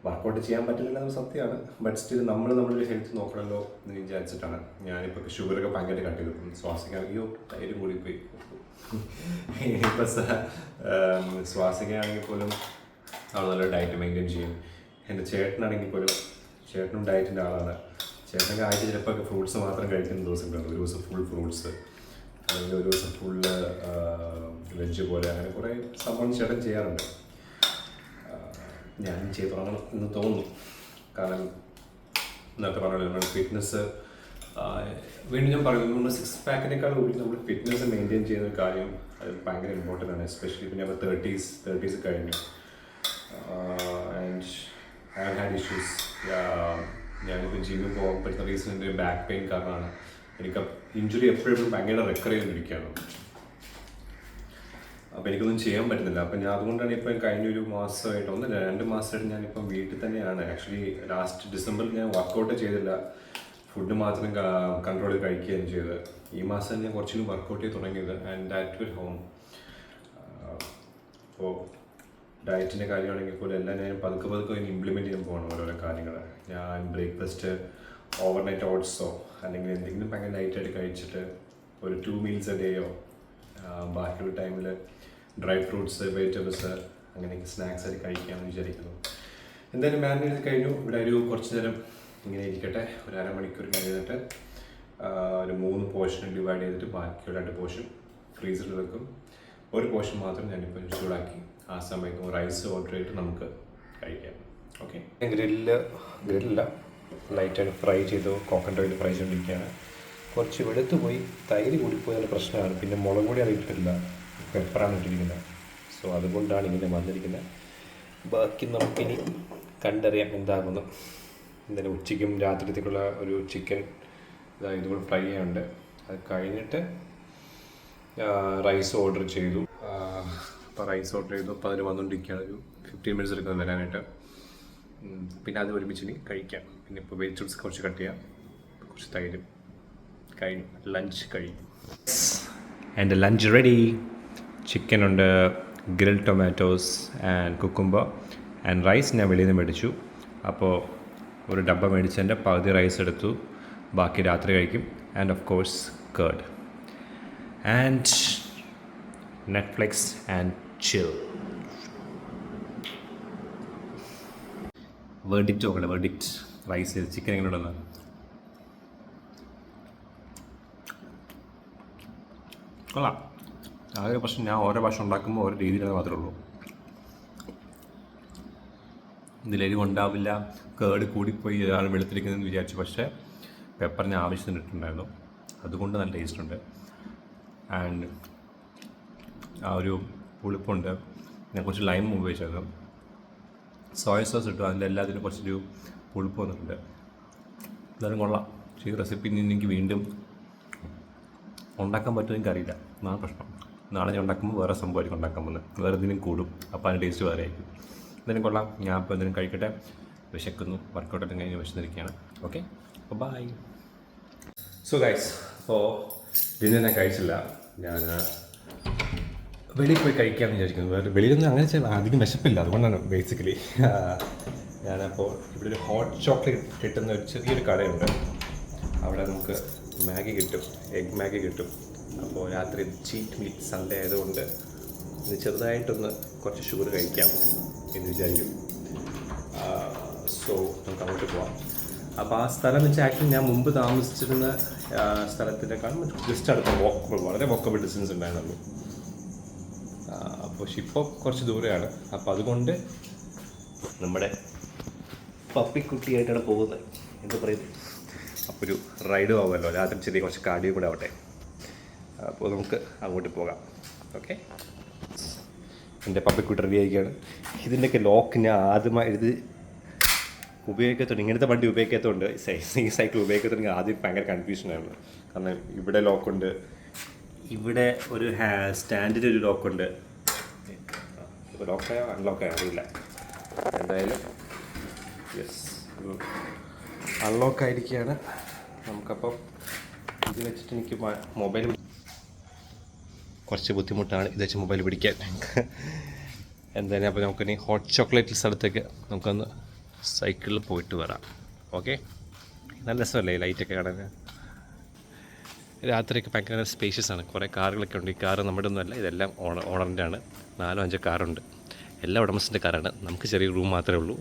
വർക്കൗട്ട് ചെയ്യാൻ പറ്റില്ല എന്ന് സത്യമാണ്, ബട്ട് സ്റ്റിൽ നമ്മളൊരു ഹെൽത്ത് നോക്കണമല്ലോ എന്ന് വിചാരിച്ചിട്ടാണ്. ഞാനിപ്പോൾ ഷുഗറൊക്കെ ഭയങ്കര കട്ട് ചെയ്തു. ശ്വാസിക്കാൻ അയ്യോ തൈരും കൂടി പോയി. ഇപ്പം ശ്വാസിക്കുകയാണെങ്കിൽ പോലും അവൾ നല്ല ഡയറ്റ് മെയിൻറ്റെയിൻ ചെയ്യും. എൻ്റെ ചേട്ടനാണെങ്കിൽ പോലും, ചേട്ടനും ഡയറ്റിൻ്റെ ആളാണ്. ചേട്ടനൊക്കെ ആഴ്ച ചിലപ്പോൾ ഫ്രൂട്ട്സ് മാത്രം കഴിക്കുന്ന ദിവസങ്ങളുണ്ട്. ഒരു ദിവസം ഫുൾ ഫ്രൂട്ട്സ്, അല്ലെങ്കിൽ ഒരു ദിവസം ഫുള്ള് വെജ് പോലെ, അങ്ങനെ കുറേ സംഭവം ചേട്ടൻ ചെയ്യാറുണ്ട്. ഞാനും ചെയ്ത് തുടങ്ങണം എന്ന് തോന്നുന്നു. കാരണം നേരത്തെ പറഞ്ഞല്ലോ, നമ്മൾ ഫിറ്റ്നസ് വീണ്ടും ഞാൻ പറയുന്നു, നമ്മൾ 6 പാക്കിനേക്കാൾ കൂടി നമ്മൾ ഫിറ്റ്നസ് മെയിൻറ്റെയിൻ ചെയ്യുന്ന ഒരു കാര്യം അത് ഭയങ്കര ഇമ്പോർട്ടൻ്റ് ആണ്. എസ്പെഷ്യലി പിന്നെ നമ്മൾ 30s കഴിഞ്ഞു. And I have had issues. ഞാനിപ്പോൾ ജിമ്മിൽ പോകാൻ പറ്റുന്ന റീസൺ എൻ്റെ ബാക്ക് പെയിൻ കാരണമാണ്. എനിക്ക് ഇഞ്ചുറി എപ്പോഴും ഭയങ്കര റിക്കവർ ചെയ്തുകൊണ്ടിരിക്കുകയാണ്. അപ്പോൾ എനിക്കൊന്നും ചെയ്യാൻ പറ്റുന്നില്ല. അപ്പം ഞാൻ അതുകൊണ്ടാണ് ഇപ്പം കഴിഞ്ഞൊരു മാസമായിട്ട് 2 മാസമായിട്ട് ഞാനിപ്പം വീട്ടിൽ തന്നെയാണ്. ആക്ച്വലി ലാസ്റ്റ് ഡിസംബറിൽ ഞാൻ വർക്കൗട്ട് ചെയ്തില്ല. ഫുഡ് മാത്രം കൺട്രോൾ ചെയ്ത് കഴിക്കുകയും ചെയ്തത്. ഈ മാസം ഞാൻ കുറച്ചുകൂടി വർക്കൗട്ട് ചെയ്ത് തുടങ്ങിയത്, ആൻഡ് ദാറ്റ് വിൽ ഹോം. അപ്പോൾ ഡയറ്റിൻ്റെ കാര്യമാണെങ്കിൽ പോലും എല്ലാം ഞാൻ പതുക്കെ പതുക്കെ ഇംപ്ലിമെൻറ്റ് ചെയ്യാൻ പോകണം ഓരോരോ കാര്യങ്ങൾ. ഞാൻ ബ്രേക്ക്ഫാസ്റ്റ് ഓവർനൈറ്റ് ഓട്സോ അല്ലെങ്കിൽ എന്തെങ്കിലും ഭയങ്കര നൈറ്റായിട്ട് കഴിച്ചിട്ട് ഒരു 2 meals a ഡേയോ, ബാക്കിയുള്ള ടൈമിൽ ഡ്രൈ ഫ്രൂട്ട്സ്, വെജിറ്റബിൾസ് അങ്ങനെയൊക്കെ സ്നാക്സ് ആയിട്ട് കഴിക്കാമെന്ന് വിചാരിക്കുന്നു. എന്തായാലും മാരിനേറ്റ് ചെയ്ത് കഴിഞ്ഞു. ഇവിടെ ഒരു കുറച്ച് നേരം ഇങ്ങനെ ഇരിക്കട്ടെ. ഒരു അരമണിക്കൂർ കഴിഞ്ഞിട്ട് ഒരു 3 പോർഷൻ ഡിവൈഡ് ചെയ്തിട്ട് ബാക്കിയുള്ള 2 പോർഷൻ ഫ്രീസറിൽ വെക്കും. ഒരു പോർഷൻ മാത്രം ഞാനിപ്പോൾ ചൂടാക്കി ആ സമയത്ത് റൈസ് ഓർഡർ ചെയ്തിട്ട് നമുക്ക് കഴിക്കാം. ഓക്കെ, ഗ്രില്ല ലൈറ്റായിട്ട് ഫ്രൈ ചെയ്തു. കോക്കനട്ട് ഓയിൽ ഫ്രൈ ചെയ്തുകൊണ്ടിരിക്കുകയാണ്. കുറച്ച് വെളുത്ത് പോയി, തൈര് കൂടിപ്പോയതിൻ്റെ പ്രശ്നമാണ്. പിന്നെ മുളക് പൊടി അറിയിട്ടില്ല, പെപ്പറാണ് ഇട്ടിരിക്കുന്നത്. സോ അതുകൊണ്ടാണ് ഇങ്ങനെ വന്നിരിക്കുന്നത്. ബാക്കി നമുക്കിനി കണ്ടറിയാം എന്താകുന്നു. എന്തായാലും ഉച്ചയ്ക്കും രാത്രിത്തേക്കുള്ള ഒരു ചിക്കൻ ഇതുകൂടെ ഫ്രൈ ചെയ്യാനുണ്ട്. അത് കഴിഞ്ഞിട്ട് റൈസ് ഓർഡർ ചെയ്തു. അപ്പോൾ റൈസ് ഓർഡർ ചെയ്തു. അപ്പോൾ അതിന് വന്നുകൊണ്ടിരിക്കുകയാണ്. ഒരു 15 minutes എടുക്കുന്നത് വരാനായിട്ട്. പിന്നെ അത് ഒരുമിച്ച് കഴിക്കാം. പിന്നെ ഇപ്പോൾ വെജിറ്റബിൾസ് കുറച്ച് കട്ട് ചെയ്യാം, കുറച്ച് തൈര്. കഴിഞ്ഞു, ലഞ്ച് കഴിഞ്ഞു. And lunch ready. ചിക്കൻ ഉണ്ട്, grill tomatoes and cucumber and rice ഞാൻ വെളിയിൽ നിന്ന് മേടിച്ചു. അപ്പോൾ ഒരു ഡബ്ബ മേടിച്ചതിൻ്റെ പകുതി റൈസ് എടുത്തു, ബാക്കി രാത്രി കഴിക്കും. And of course curd and Netflix and chill. Verdict നോക്കട്ടെ, വെർഡിക്റ്റ് റൈസ് ചിക്കൻ എങ്ങനെ ഉണ്ടെന്ന്. കൊള്ളാം. ആകെ പ്രശ്നം ഞാൻ ഓരോ ഭാഷ ഉണ്ടാക്കുമ്പോൾ ഓരോ രീതിയിലാണ് മാത്രമേ ഉള്ളൂ. ഇതിലെരിവ് ഉണ്ടാവില്ല, കേട് കൂടിപ്പോയി ഇതാണ് വെളുത്തിരിക്കുന്നതെന്ന് വിചാരിച്ചു. പക്ഷേ പെപ്പറിന് ആവശ്യത്തിന് ഇട്ടുണ്ടായിരുന്നു, അതുകൊണ്ട് നല്ല ടേസ്റ്റ് ഉണ്ട്. ആൻഡ് ആ ഒരു പുളിപ്പുണ്ട്. ഞാൻ കുറച്ച് ലൈം ഉപയോഗിച്ചത്, സോയ സോസ് ഇട്ടു, അതിൻ്റെ എല്ലാത്തിനും കുറച്ചൊരു പുളിപ്പ് വന്നിട്ടുണ്ട്. എന്തായാലും കൊള്ളാം. ഈ റെസിപ്പി എനിക്ക് വീണ്ടും ഉണ്ടാക്കാൻ പറ്റുമോ എനിക്കറിയില്ല, എന്നാണ് പ്രശ്നം. നാളെ ഞാൻ ഉണ്ടാക്കുമ്പോൾ വേറെ സംഭവമായിരിക്കും ഉണ്ടാക്കാൻ പോകുന്നത്, വേറെ എന്തെങ്കിലും കൂടും. അപ്പോൾ അതിൻ്റെ ടേസ്റ്റ് വേറെ ആയിരിക്കും. എന്തായാലും കൊള്ളാം. ഞാൻ ഇപ്പോൾ എന്തെങ്കിലും കഴിക്കട്ടെ, വിശക്കുന്നു. വർക്കൗട്ടെല്ലാം കഴിഞ്ഞ് വിശന്നിരിക്കുകയാണ്. ഓക്കെ, അപ്പോൾ ബൈ. സോ ഗൈസ്, അപ്പോൾ ഡിന്നർ ഞാൻ കഴിച്ചില്ല. ഞാൻ വെളിയിൽ പോയി കഴിക്കാമെന്ന് വിചാരിക്കുന്നു. വെളിയിലൊന്നും അങ്ങനെ അധികം വിശപ്പില്ല, അതുകൊണ്ടാണ് ബേസിക്കലി. ഞാനപ്പോൾ ഇവിടെ ഒരു ഹോട്ട് ചോക്ലേറ്റ് കിട്ടുന്ന ഒരു ചെറിയൊരു കടയുണ്ട്. അവിടെ നമുക്ക് മാഗി കിട്ടും, എഗ് മാഗി കിട്ടും. അപ്പോൾ രാത്രി ചീറ്റ് മീറ്റ് സൺഡേ ആയതുകൊണ്ട് ഇത് ചെറുതായിട്ടൊന്ന് കുറച്ച് ഷുഗർ കഴിക്കാം എന്ന് വിചാരിക്കും. സോ നമുക്ക് അങ്ങോട്ട് പോവാം. അപ്പോൾ ആ സ്ഥലം എന്ന് വെച്ചാൽ ആക്ച്വലി ഞാൻ മുമ്പ് താമസിച്ചിരുന്ന സ്ഥലത്തിനേക്കാളും ജസ്റ്റ് അടുത്ത വളരെ വോക്കബിൾ ഡിസ്റ്റൻസ് ഉണ്ടായിരുന്നുള്ളൂ. അപ്പോൾ ഇപ്പോൾ കുറച്ച് ദൂരെയാണ്. അപ്പോൾ അതുകൊണ്ട് നമ്മുടെ പപ്പിക്കുട്ടിയായിട്ടാണ് പോകുന്നത്, എന്താ പറയുന്നത്. അപ്പോൾ ഒരു റൈഡും ആവുമല്ലോ, രാത്രി ചെറിയ കുറച്ച് കാർഡിയോ കൂടെ ആവട്ടെ. അപ്പോൾ നമുക്ക് അങ്ങോട്ട് പോകാം. ഓക്കെ, എൻ്റെ പപ്പിക്കുട്ടി റെഡി ആയിരിക്കുകയാണ്. ഇതിൻ്റെയൊക്കെ ലോക്ക് ഞാൻ ആദ്യമായി ഇത് ഉപയോഗിക്കത്തുണ്ട്, ഇങ്ങനത്തെ വണ്ടി ഉപയോഗിക്കാത്തതുകൊണ്ട് ഈ സൈക്കിൾ ഉപയോഗിക്കത്തുണ്ടെങ്കിൽ ആദ്യം ഭയങ്കര കൺഫ്യൂഷനായിരുന്നു. കാരണം ഇവിടെ ലോക്കുണ്ട്, ഇവിടെ ഒരു സ്റ്റാൻഡിൽ ഒരു ലോക്കുണ്ട്. ഇപ്പോൾ ലോക്കായോ അൺലോക്കായോ അറിയില്ല. എന്തായാലും യെസ്, അൺലോക്കായിരിക്കുകയാണ്. നമുക്കപ്പം ഇത് വെച്ചിട്ട് എനിക്ക് മൊബൈൽ കുറച്ച് ബുദ്ധിമുട്ടാണ് ഇത് വെച്ച് മൊബൈൽ പിടിക്കാൻ. എന്തായാലും അപ്പോൾ നമുക്കിനി ഹോട്ട് ചോക്ലേറ്റ് സ്ഥലത്തേക്ക് നമുക്കൊന്ന് സൈക്കിളിൽ പോയിട്ട് വരാം. ഓക്കെ, നല്ല രസമല്ലേ ലൈറ്റൊക്കെ കാണാൻ. രാത്രിയൊക്കെ ഭയങ്കര സ്പേഷ്യസ് ആണ്. കുറേ കാറുകളൊക്കെ ഉണ്ട്. ഈ കാറ് നമ്മുടെ ഒന്നുമല്ല, ഇതെല്ലാം ഓണറിൻ്റെ ആണ്. 4-5 കാറുണ്ട്. എല്ലാ ഉടമസ്ഥൻ്റെ കാറാണ്. നമുക്ക് ചെറിയ റൂം മാത്രമേ ഉള്ളൂ.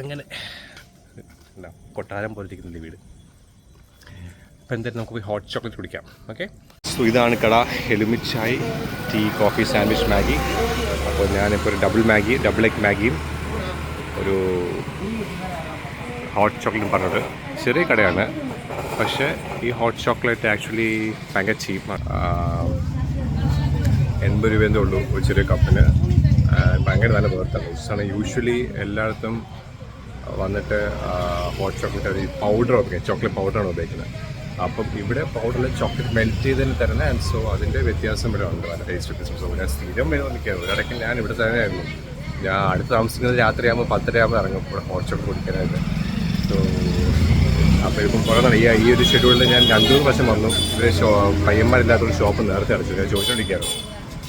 അങ്ങനെ കൊട്ടാരം പോലെ ഇരിക്കുന്നില്ല വീട്. അപ്പോൾ എന്തായാലും നമുക്ക് പോയി ഹോട്ട് ചോക്ലേറ്റ് കുടിക്കാം. ഓക്കെ, സോ ഇതാണ് കട. എലുമിച്ചായ്, ടീ, കോഫി, സാൻഡ്വിച്ച്, മാഗി. അപ്പോൾ ഞാനിപ്പോൾ ഒരു ഡബിൾ എഗ് മാഗിയും ഒരു ഹോട്ട് ചോക്ലേറ്റും പറഞ്ഞത്. ചെറിയ കടയാണ്, പക്ഷേ ഈ ഹോട്ട് ചോക്ലേറ്റ് ആക്ച്വലി ഭയങ്കര ചീപ്പാണ്. 80 രൂപേന്തേ ഉള്ളൂ ഒരു ചെറിയ കപ്പിന്. ഭയങ്കര നല്ല വേർത്താണ്. യൂഷ്വലി എല്ലായിടത്തും വന്നിട്ട് ഹോട്ട് ചോക്ലേറ്റ് പൗഡർ ചോക്ലേറ്റ് പൗഡറാണ് ഉപയോഗിക്കുന്നത്. അപ്പം ഇവിടെ പൗഡറിൽ ചോക്ലേറ്റ് മെൽറ്റ് ചെയ്തതിന് തരുന്നത്. ആൻഡ് സോ അതിൻ്റെ വ്യത്യാസം ഇവിടെ ഉണ്ട്, നല്ല ടേസ്റ്റ് വ്യത്യാസം. സോ ഞാൻ സ്ഥിരം വരുമ്പോൾ നിൽക്കുകയാണ്. ഒരിടയ്ക്ക് ഞാൻ ഇവിടെ തന്നെയായിരുന്നു. ഞാൻ അടുത്ത് താമസിക്കുന്നത് രാത്രിയാകുമ്പോൾ 10:30 ആകുമ്പോൾ ഇറങ്ങും ഇവിടെ ഹോട്ട് ചോക്ലേറ്റ് കുടിക്കാനായിട്ട്. സോ അപ്പോൾ ഇപ്പം കുറേ ഈ ഒരു ഷെഡ്യൂളിൽ ഞാൻ 2-3 പ്രാവശ്യം വന്നു. ഇത് പയ്യന്മാരില്ലാത്തൊരു ഷോപ്പ് നേരത്തെ അടച്ചു. ഞാൻ ചോദിച്ചുകൊണ്ടിരിക്കുകയായിരുന്നു.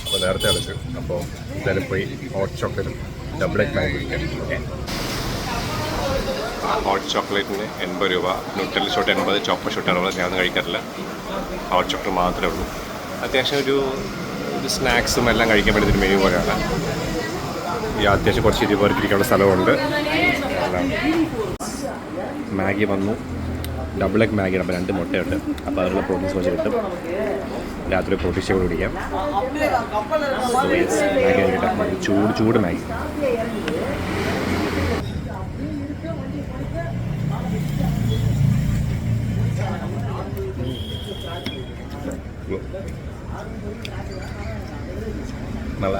അപ്പോൾ നേരത്തെ അടച്ചു. അപ്പോൾ എന്തായാലും പോയി ഹോട്ട് ചോക്ലേറ്റും ഡബിൾ എഗ് മാഗി കുടിക്കാം. ഓക്കെ, ഹോട്ട് ചോക്ലേറ്റിന് 80 രൂപ, ന്യൂട്രൽ ഷോട്ട് 80, ചോപ്പർ ഷോട്ട് 60. ഞാനൊന്നും കഴിക്കാറില്ല, ഹോട്ട് ചോക്ലേറ്റ് മാത്രമേ ഉള്ളൂ. അത്യാവശ്യം ഒരു സ്നാക്സും എല്ലാം കഴിക്കാൻ പറ്റുന്നൊരു മെനു പോലെയാണ്. ഈ അത്യാവശ്യം കുറച്ച് 20 പേർക്ക് ഇരിക്കാനുള്ള സ്ഥലമുണ്ട്. മാഗി വന്നു, ഡബിൾ എഗ് മാഗിയാണ്. അപ്പോൾ 2 മുട്ടയുണ്ട്. അപ്പോൾ അതിനുള്ള പ്രോട്ടീൻസ് കുറച്ച് കിട്ടും. രാത്രി പ്രോട്ടീൻ ഷേക്ക് കുടിക്കാം. മാഗി കഴിക്കട്ടെ, ചൂട് മാഗി. നല്ല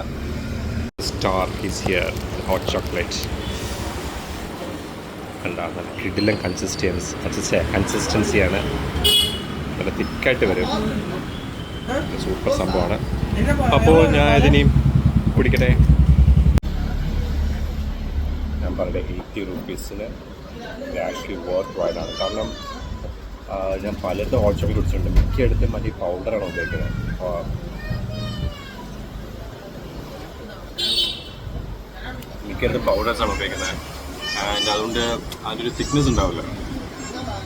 star is here hot chocolate. ഉണ്ടാകും നല്ല കിടിലൻ കൺസിസ്റ്റൻസിയാണ്. നല്ല തിക്കായിട്ട് വരും. സൂപ്പർ സംഭവമാണ്. അപ്പോൾ ഞാൻ ഇതിനെയും കുടിക്കട്ടെ. ഞാൻ പറഞ്ഞ 80 റുപ്പീസിന് ആക്ച്വലി വർത്ത് വൈഡാണ്. കാരണം ഞാൻ പലയിടത്തും ഹോട്ട് ചോക്ലേറ്റ് കുടിച്ചിട്ടുണ്ട്. മിക്കയിടത്തും മറ്റേ പൗഡറാണ് ഉപയോഗിക്കുന്നത്. മിക്കയിടത്തും പൗഡേഴ്സാണ് ഉപയോഗിക്കുന്നത്. ആൻഡ് അതുകൊണ്ട് അതിനൊരു തിക്നെസ് ഉണ്ടാവില്ല.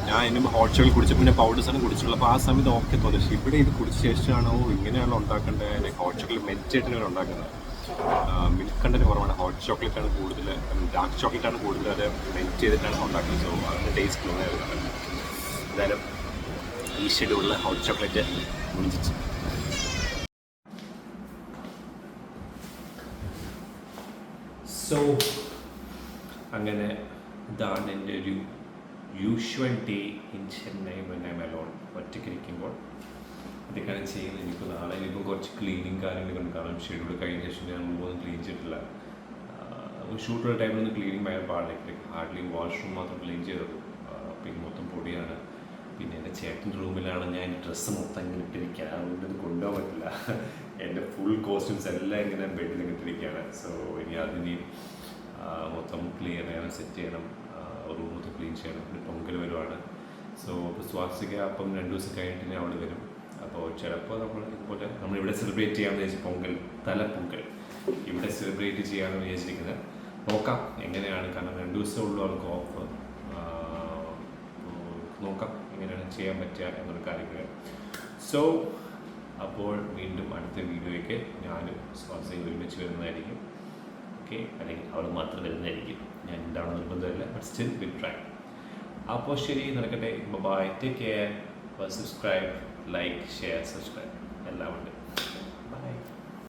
ഞാൻ ഇതിന് ഹോട്ട് ചോക്ലേറ്റ് കുടിച്ച പിന്നെ പൗഡേഴ്സാണ് കുടിച്ചുള്ളത്. അപ്പോൾ ആ സമയത്ത് ഓക്കെ തോന്നി. പക്ഷേ ഇവിടെ ഇത് കുടിച്ച ശേഷമാണോ ഇങ്ങനെയാണോ ഉണ്ടാക്കേണ്ടത്. ഹോട്ട് ചോക്ലേറ്റ് മെൽറ്റായിട്ടാണ് ഇവർ ഉണ്ടാക്കുന്നത്. മിൽക്ക് കണ്ടന്റ് കുറവാണ്. ഹോട്ട് ചോക്ലേറ്റാണ് കൂടുതൽ, ഡാർക്ക് ചോക്ലേറ്റാണ് കൂടുതൽ. അത് മെൽറ്റ് ചെയ്തിട്ടാണ് ഉണ്ടാക്കുന്നത്. സോ അതിൻ്റെ ടേസ്റ്റ് നന്നായി വരുന്നുണ്ട്. എന്തായാലും ഈ ഷെഡ്യൂളിൽ ഹോട്ട് ചോക്ലേറ്റ് മുടിച്ചിട്ട് സോ അങ്ങനെ ഇതാണ് എൻ്റെ ഒരു usual day in Chennai when I'm alone. ഒറ്റയ്ക്കിരിക്കുമ്പോൾ ഇതൊക്കെയാണ് ചെയ്യുന്നത്. എനിക്ക് നാളെ ഇനിയിപ്പോൾ കുറച്ച് ക്ലീനിങ് കാര്യങ്ങളൊക്കെ ഉണ്ട്. കാരണം ഷെഡ്യൂൾ കഴിഞ്ഞ ശേഷം ഞാൻ മുമ്പൊന്നും ക്ലീൻ ചെയ്തിട്ടില്ല. ഷൂട്ടുള്ള ടൈമിലൊന്നും ക്ലീനിങ് ഭയങ്കര പാടില്ല. ഹാർഡ്ലി വാഷ്റൂം മാത്രം ക്ലീൻ ചെയ്തത്. പിന്നെ മൊത്തം പൊടിയാണ്. പിന്നെ എൻ്റെ ചേട്ടൻ്റെ റൂമിലാണ് ഞാൻ ഡ്രസ്സ് മൊത്തം ഇങ്ങനെ ഇട്ടിരിക്കുക. അതുകൊണ്ട് ഇത് കൊണ്ടുപോകാൻ പറ്റില്ല. എൻ്റെ ഫുൾ കോസ്റ്റ്യൂംസ് എല്ലാം ഇങ്ങനെ ബെഡിൽ ഇട്ടിരിക്കുകയാണ്. സോ ഇനി അതിന് മൊത്തം ക്ലിയർ ചെയ്യണം, സെറ്റ് ചെയ്യണം, റൂം മൊത്തം ക്ലീൻ ചെയ്യണം. പിന്നെ പൊങ്കൽ വരുവാണ്. സോ ഇപ്പോൾ സ്വാസിക അപ്പം 2 ദിവസം കഴിഞ്ഞിട്ട് ഞാൻ അവിടെ വരും. അപ്പോൾ ചിലപ്പോൾ ഇതുപോലെ നമ്മളിവിടെ സെലിബ്രേറ്റ് ചെയ്യാമെന്ന് വിചാരിച്ചു. പൊങ്കൽ, തലപ്പൊങ്കൽ ഇവിടെ സെലിബ്രേറ്റ് ചെയ്യാമെന്ന് വിചാരിച്ചിരിക്കുന്നത്. നോക്കാം എങ്ങനെയാണ്. കാരണം 2 ദിവസമേ ഉള്ളൂ അവർക്ക് ഓഫ്. നോക്കാം എങ്ങനെയാണ് ചെയ്യാൻ പറ്റുക എന്നൊരു കാര്യങ്ങൾ. സോ അപ്പോൾ വീണ്ടും അടുത്ത വീഡിയോയ്ക്ക് ഞാനും സ്വാസികയും ഒരുമിച്ച് വരുന്നതായിരിക്കും. ഓക്കെ, അല്ലെങ്കിൽ അവൾ മാത്രം വരുന്നതായിരിക്കും. ഞാൻ എന്താണെന്ന് നിർബന്ധമില്ല. But still will try. അപ്പോൾ ശരി, നടക്കട്ടെ. Bye, take care. Subscribe, like, share, subscribe എല്ലാം ഉണ്ട്.